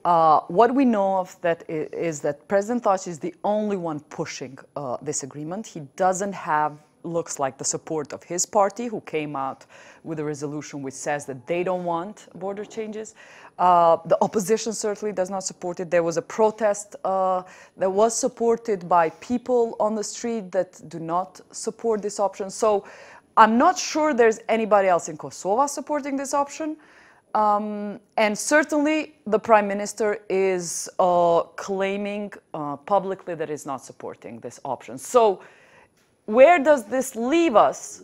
what we know of that is that President Thaçi is the only one pushing this agreement. He doesn't have, looks like, the support of his party, who came out with a resolution which says that they don't want border changes. The opposition certainly does not support it. There was a protest that was supported by people on the street that do not support this option. So I'm not sure there's anybody else in Kosovo supporting this option. And certainly the Prime Minister is claiming publicly that he's not supporting this option. So where does this leave us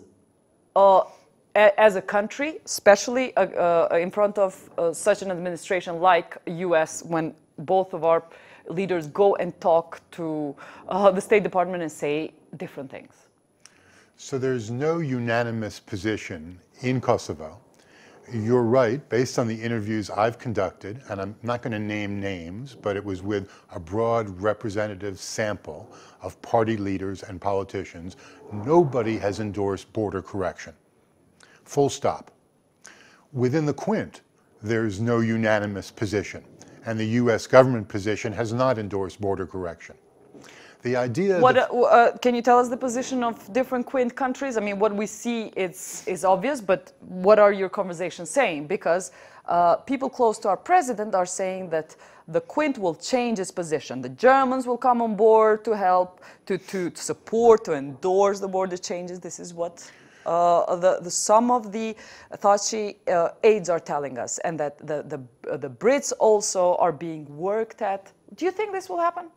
as a country, especially in front of such an administration like U.S., when both of our leaders go and talk to the State Department and say different things? So there's no unanimous position in Kosovo. You're right, based on the interviews I've conducted, and I'm not going to name names, but it was with a broad representative sample of party leaders and politicians. Nobody has endorsed border correction. Full stop. Within the Quint, there's no unanimous position, and the U.S. government position has not endorsed border correction. The idea can you tell us the position of different Quint countries? I mean, what we see is obvious, but what are your conversations saying? Because people close to our president are saying that the Quint will change its position. The Germans will come on board to help, to support, to endorse the border changes. This is what some of the Thaçi aides are telling us, and that the Brits also are being worked at. Do you think this will happen?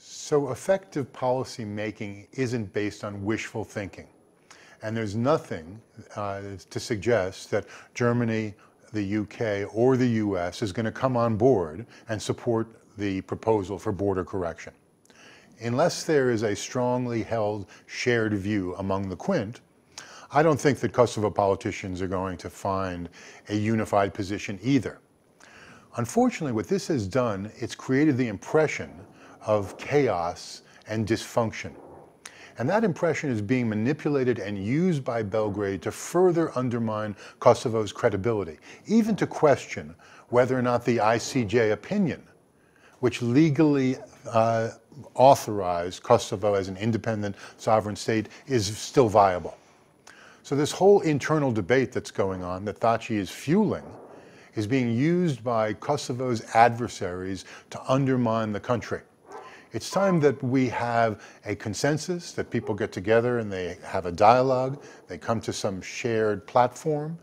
So effective policy making isn't based on wishful thinking. And there's nothing to suggest that Germany, the UK, or the US is going to come on board and support the proposal for border correction. Unless there is a strongly held shared view among the Quint, I don't think that Kosovo politicians are going to find a unified position either. Unfortunately, what this has done, it's created the impression of chaos and dysfunction. And that impression is being manipulated and used by Belgrade to further undermine Kosovo's credibility, even to question whether or not the ICJ opinion, which legally authorized Kosovo as an independent sovereign state, is still viable. So this whole internal debate that's going on, that Thaçi is fueling, is being used by Kosovo's adversaries to undermine the country. It's time that we have a consensus, that people get together and they have a dialogue, they come to some shared platform.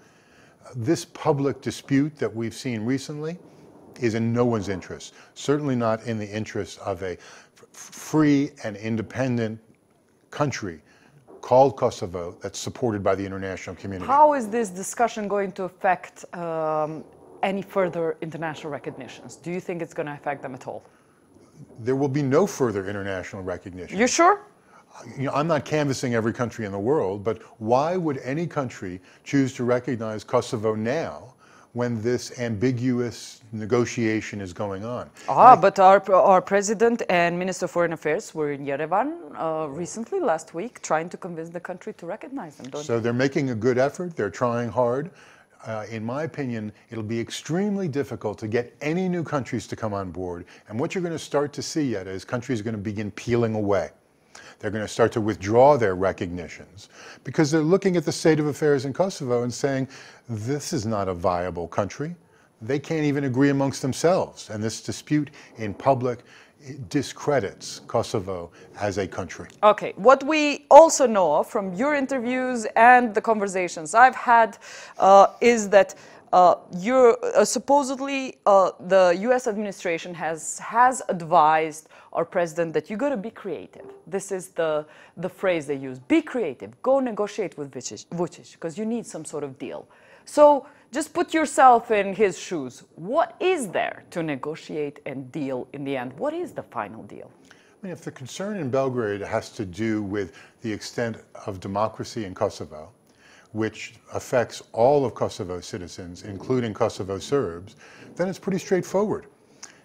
This public dispute that we've seen recently is in no one's interest, certainly not in the interest of a free and independent country called Kosovo that's supported by the international community. How is this discussion going to affect any further international recognitions? Do you think it's going to affect them at all? There will be no further international recognition. You sure? You know, I'm not canvassing every country in the world, but why would any country choose to recognize Kosovo now when this ambiguous negotiation is going on? But our president and Minister of Foreign Affairs were in Yerevan recently, last week, trying to convince the country to recognize them, don't So they're making a good effort, they're trying hard. In my opinion, it'll be extremely difficult to get any new countries to come on board. And what you're going to start to see yet is countries are going to begin peeling away. They're going to start to withdraw their recognitions because they're looking at the state of affairs in Kosovo and saying, this is not a viable country. They can't even agree amongst themselves. And this dispute in public discredits Kosovo as a country. Okay, what we also know from your interviews and the conversations I've had is that supposedly the US administration has advised our president that you got to be creative. This is the phrase they use. Be creative. Go negotiate with Vučić because you need some sort of deal. So just put yourself in his shoes. What is there to negotiate and deal in the end? What is the final deal? I mean, if the concern in Belgrade has to do with the extent of democracy in Kosovo, which affects all of Kosovo's citizens, including Kosovo Serbs, then it's pretty straightforward.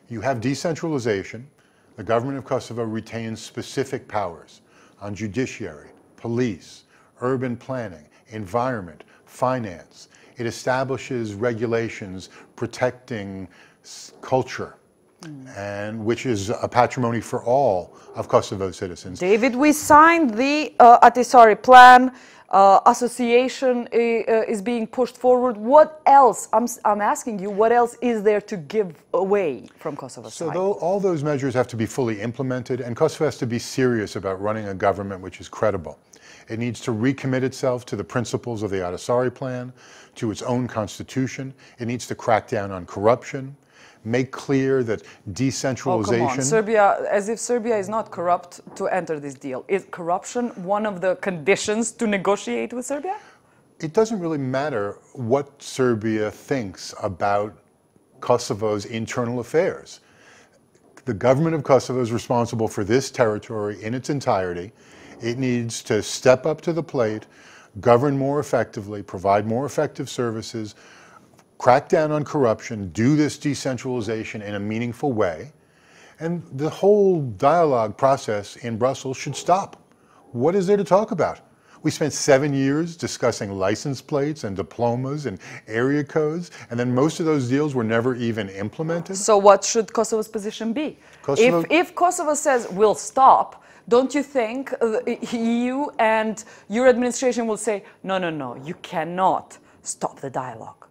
You have decentralization. The government of Kosovo retains specific powers on judiciary, police, urban planning, environment, finance. It establishes regulations protecting culture, and which is a patrimony for all of Kosovo's citizens. David, we signed the Ahtisaari plan. Association is being pushed forward. What else? I'm asking you, what else is there to give away from Kosovo's side? So all those measures have to be fully implemented, and Kosovo has to be serious about running a government which is credible. It needs to recommit itself to the principles of the Ahtisaari plan, to its own constitution. It needs to crack down on corruption, make clear that decentralization... Oh, come on. Serbia, as if Serbia is not corrupt to enter this deal. Is corruption one of the conditions to negotiate with Serbia? It doesn't really matter what Serbia thinks about Kosovo's internal affairs. The government of Kosovo is responsible for this territory in its entirety. It needs to step up to the plate, govern more effectively, provide more effective services, crack down on corruption, do this decentralization in a meaningful way, and the whole dialogue process in Brussels should stop. What is there to talk about? We spent 7 years discussing license plates and diplomas and area codes, and then most of those deals were never even implemented. So what should Kosovo's position be? If Kosovo says, we'll stop, don't you think the EU and your administration will say, no, no, no, you cannot stop the dialogue?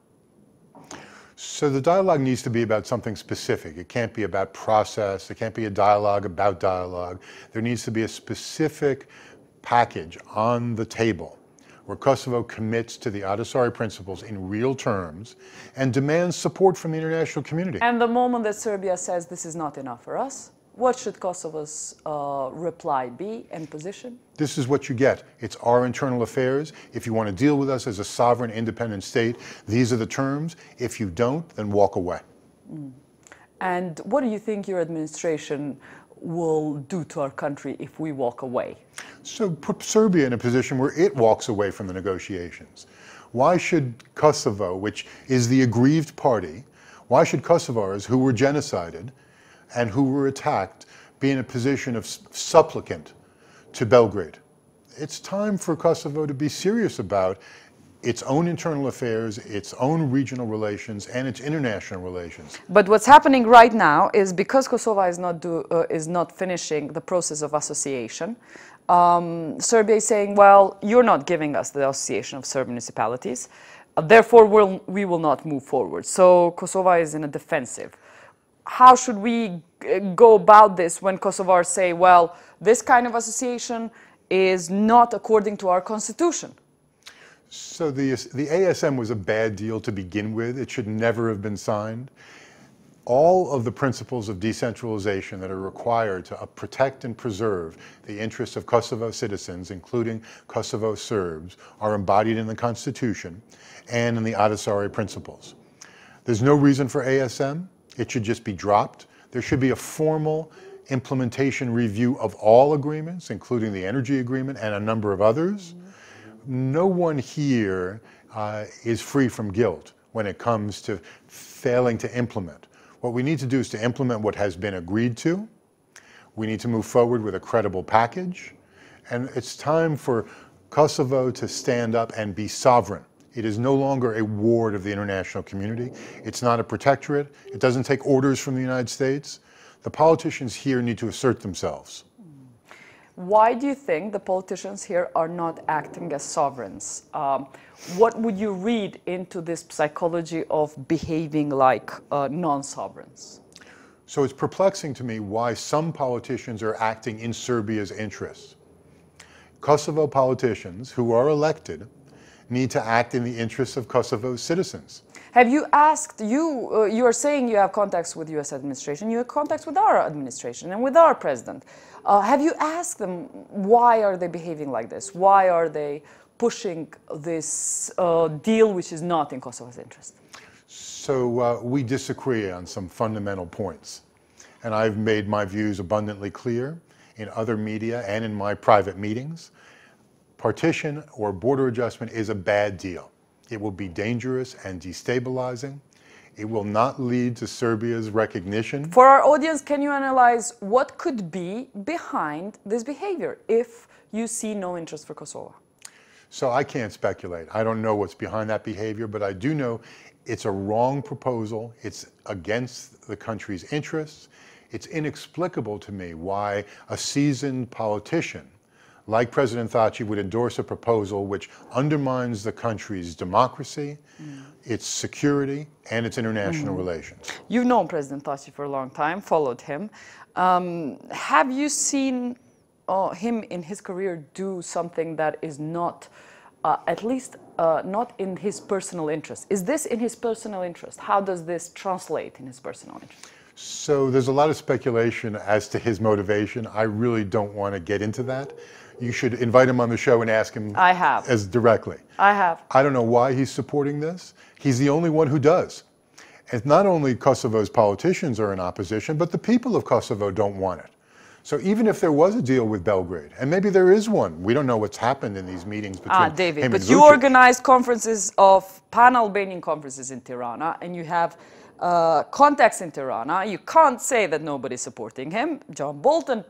So the dialogue needs to be about something specific. It can't be about process. It can't be a dialogue about dialogue. There needs to be a specific package on the table where Kosovo commits to the Ahtisaari principles in real terms and demands support from the international community. And the moment that Serbia says this is not enough for us, what should Kosovo's reply be and position? This is what you get. It's our internal affairs. If you want to deal with us as a sovereign, independent state, these are the terms. If you don't, then walk away. And what do you think your administration will do to our country if we walk away? So put Serbia in a position where it walks away from the negotiations. Why should Kosovo, which is the aggrieved party, why should Kosovars who were genocided and who were attacked be in a position of supplicant to Belgrade? It's time for Kosovo to be serious about its own internal affairs, its own regional relations, and its international relations. But what's happening right now is because Kosovo is not finishing the process of association, Serbia is saying, well, you're not giving us the association of Serb municipalities, therefore we will not move forward. So Kosovo is in a defensive. How should we go about this when Kosovars say, well, this kind of association is not according to our constitution? So the ASM was a bad deal to begin with. It should never have been signed. All of the principles of decentralization that are required to protect and preserve the interests of Kosovo citizens, including Kosovo Serbs, are embodied in the Constitution and in the Ahtisaari principles. There's no reason for ASM. It should just be dropped. There should be a formal implementation review of all agreements, including the energy agreement and a number of others. No one here is free from guilt when it comes to failing to implement. What we need to do is to implement what has been agreed to. We need to move forward with a credible package. And it's time for Kosovo to stand up and be sovereign. It is no longer a ward of the international community. It's not a protectorate. It doesn't take orders from the United States. The politicians here need to assert themselves. Why do you think the politicians here are not acting as sovereigns? What would you read into this psychology of behaving like non-sovereigns? So it's perplexing to me why some politicians are acting in Serbia's interests. Kosovo politicians who are elected need to act in the interests of Kosovo's citizens. Have you asked, you are saying you have contacts with U.S. administration, you have contacts with our administration and with our president. Have you asked them why are they behaving like this? Why are they pushing this deal which is not in Kosovo's interest? So we disagree on some fundamental points. And I've made my views abundantly clear in other media and in my private meetings. Partition or border adjustment is a bad deal. It will be dangerous and destabilizing. It will not lead to Serbia's recognition. For our audience, can you analyze what could be behind this behavior if you see no interest for Kosovo? So I can't speculate. I don't know what's behind that behavior, but I do know it's a wrong proposal. It's against the country's interests. It's inexplicable to me why a seasoned politician like President Thaci would endorse a proposal which undermines the country's democracy, its security, and its international relations. You've known President Thaci for a long time, followed him. Have you seen him in his career do something that is not, at least not in his personal interest? Is this in his personal interest? How does this translate in his personal interest? So there's a lot of speculation as to his motivation. I really don't want to get into that. You should invite him on the show and ask him as directly. I have. I don't know why he's supporting this. He's the only one who does. And not only Kosovo's politicians are in opposition, but the people of Kosovo don't want it. So even if there was a deal with Belgrade, and maybe there is one, we don't know what's happened in these meetings between David, him but and you Vučić. organized conferences of pan-Albanian conferences in Tirana, and you have contacts in Tirana. You can't say that nobody's supporting him. John Bolton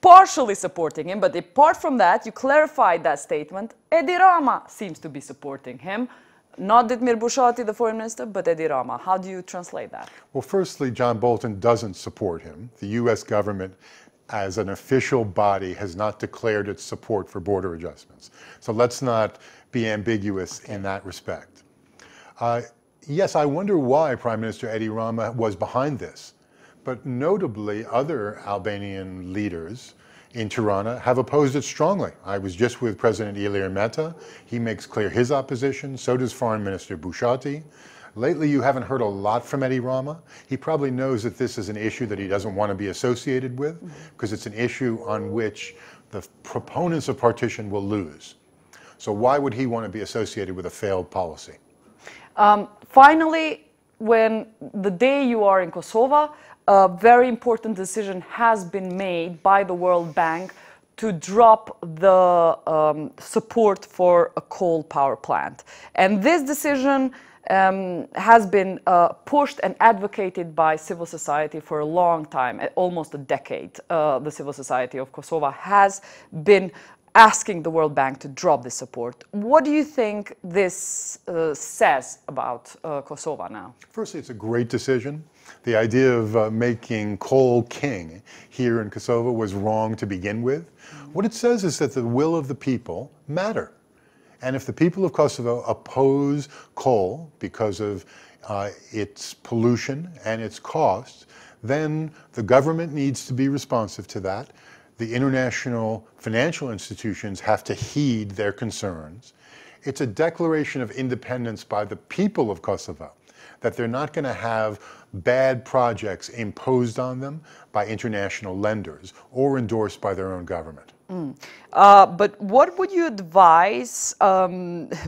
partially supporting him, but apart from that, you clarified that statement. Edi Rama seems to be supporting him. Not Ditmir Bushati, the foreign minister, but Edi Rama. How do you translate that? Well, firstly, John Bolton doesn't support him. The U.S. government, as an official body, has not declared its support for border adjustments. So let's not be ambiguous in that respect. Yes, I wonder why Prime Minister Edi Rama was behind this. But notably, other Albanian leaders in Tirana have opposed it strongly. I was just with President Ilir Meta. He makes clear his opposition. So does Foreign Minister Bushati. Lately, you haven't heard a lot from Edi Rama. He probably knows that this is an issue that he doesn't want to be associated with because it's an issue on which the proponents of partition will lose. So why would he want to be associated with a failed policy? Finally, when the day you are in Kosovo, a very important decision has been made by the World Bank to drop the support for a coal power plant. And this decision has been pushed and advocated by civil society for a long time, almost a decade. The civil society of Kosovo has been asking the World Bank to drop this support. What do you think this says about Kosovo now? Firstly, it's a great decision. The idea of making coal king here in Kosovo was wrong to begin with. What it says is that the will of the people matter. And if the people of Kosovo oppose coal because of its pollution and its costs, then the government needs to be responsive to that. The international financial institutions have to heed their concerns. It's a declaration of independence by the people of Kosovo, that they're not going to have bad projects imposed on them by international lenders or endorsed by their own government. But what would you advise,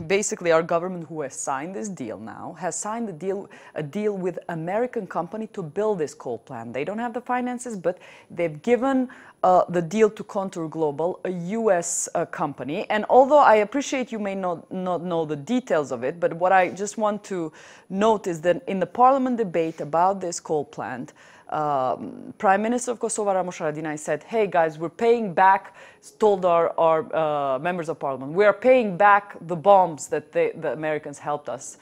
basically our government who has signed this deal now, has signed a deal with American company to build this coal plant. They don't have the finances, but they've given the deal to Contour Global, a US company. And although I appreciate you may not know the details of it, but what I just want to note is that in the parliament debate about this coal plant, Prime Minister of Kosovo, Ramush Haradinaj, said, hey guys, we're paying back, told our members of parliament, we are paying back the bombs that the Americans helped us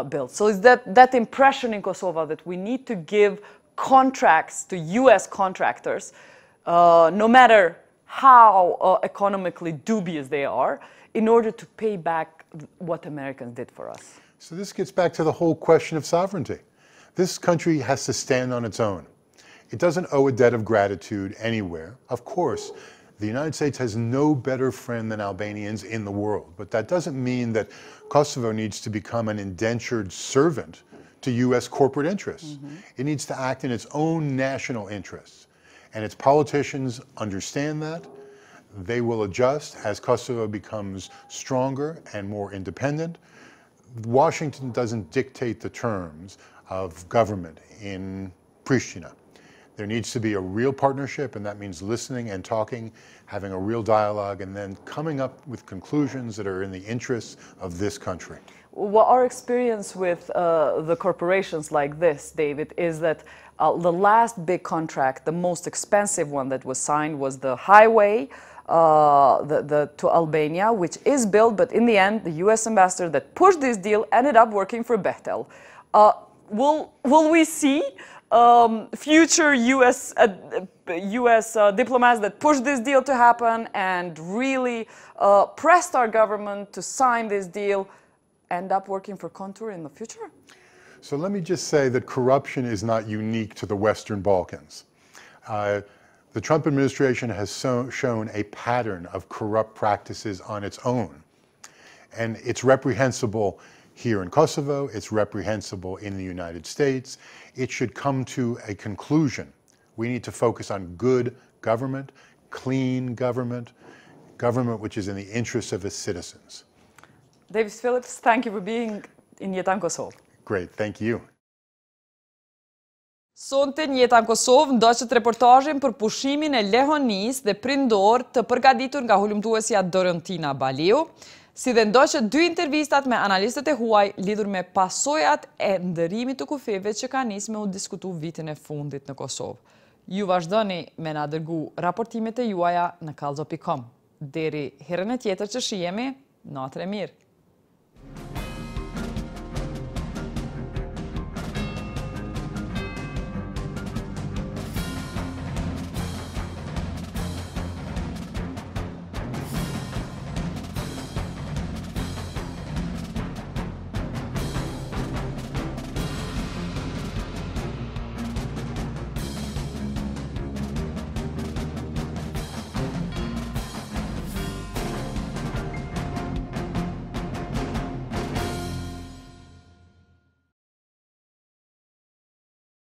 build. So it's that impression in Kosovo that we need to give contracts to US contractors, no matter how economically dubious they are, in order to pay back what Americans did for us. So this gets back to the whole question of sovereignty. This country has to stand on its own. It doesn't owe a debt of gratitude anywhere. Of course, the United States has no better friend than Albanians in the world, but that doesn't mean that Kosovo needs to become an indentured servant to US corporate interests. It needs to act in its own national interests. And its politicians understand that. They will adjust as Kosovo becomes stronger and more independent. Washington doesn't dictate the terms of government in Pristina. There needs to be a real partnership, and that means listening and talking, having a real dialogue, and then coming up with conclusions that are in the interests of this country. Well, our experience with the corporations like this, David, is that the last big contract, the most expensive one that was signed, was the highway to Albania, which is built, but in the end, the US ambassador that pushed this deal ended up working for Bechtel. Will we see future US diplomats that pushed this deal to happen and really pressed our government to sign this deal end up working for Contour in the future? So let me just say that corruption is not unique to the Western Balkans. The Trump administration has shown a pattern of corrupt practices on its own. And it's reprehensible here in Kosovo, it's reprehensible in the United States. It should come to a conclusion. We need to focus on good government, clean government, government which is in the interests of its citizens. David Phillips, thank you for being in Jetan Kosovë. Great, thank you. Sonte në Jetan Kosovë ndoqët reportazhin për pushimin e lehonis dhe prindor të përgatitur nga hulumtuesja Dorontina Baliu, si dhe ndoqët 2 intervistat me analistët e huaj lidhur me pasojat e ndërimit të kufeve që ka nisë me u diskutu vitin e fundit në Kosovë. Ju vazhdoni me na dërgu raportimet e juaja në kallzo.com. Deri herën e tjetër që shihemi, natën e mirë.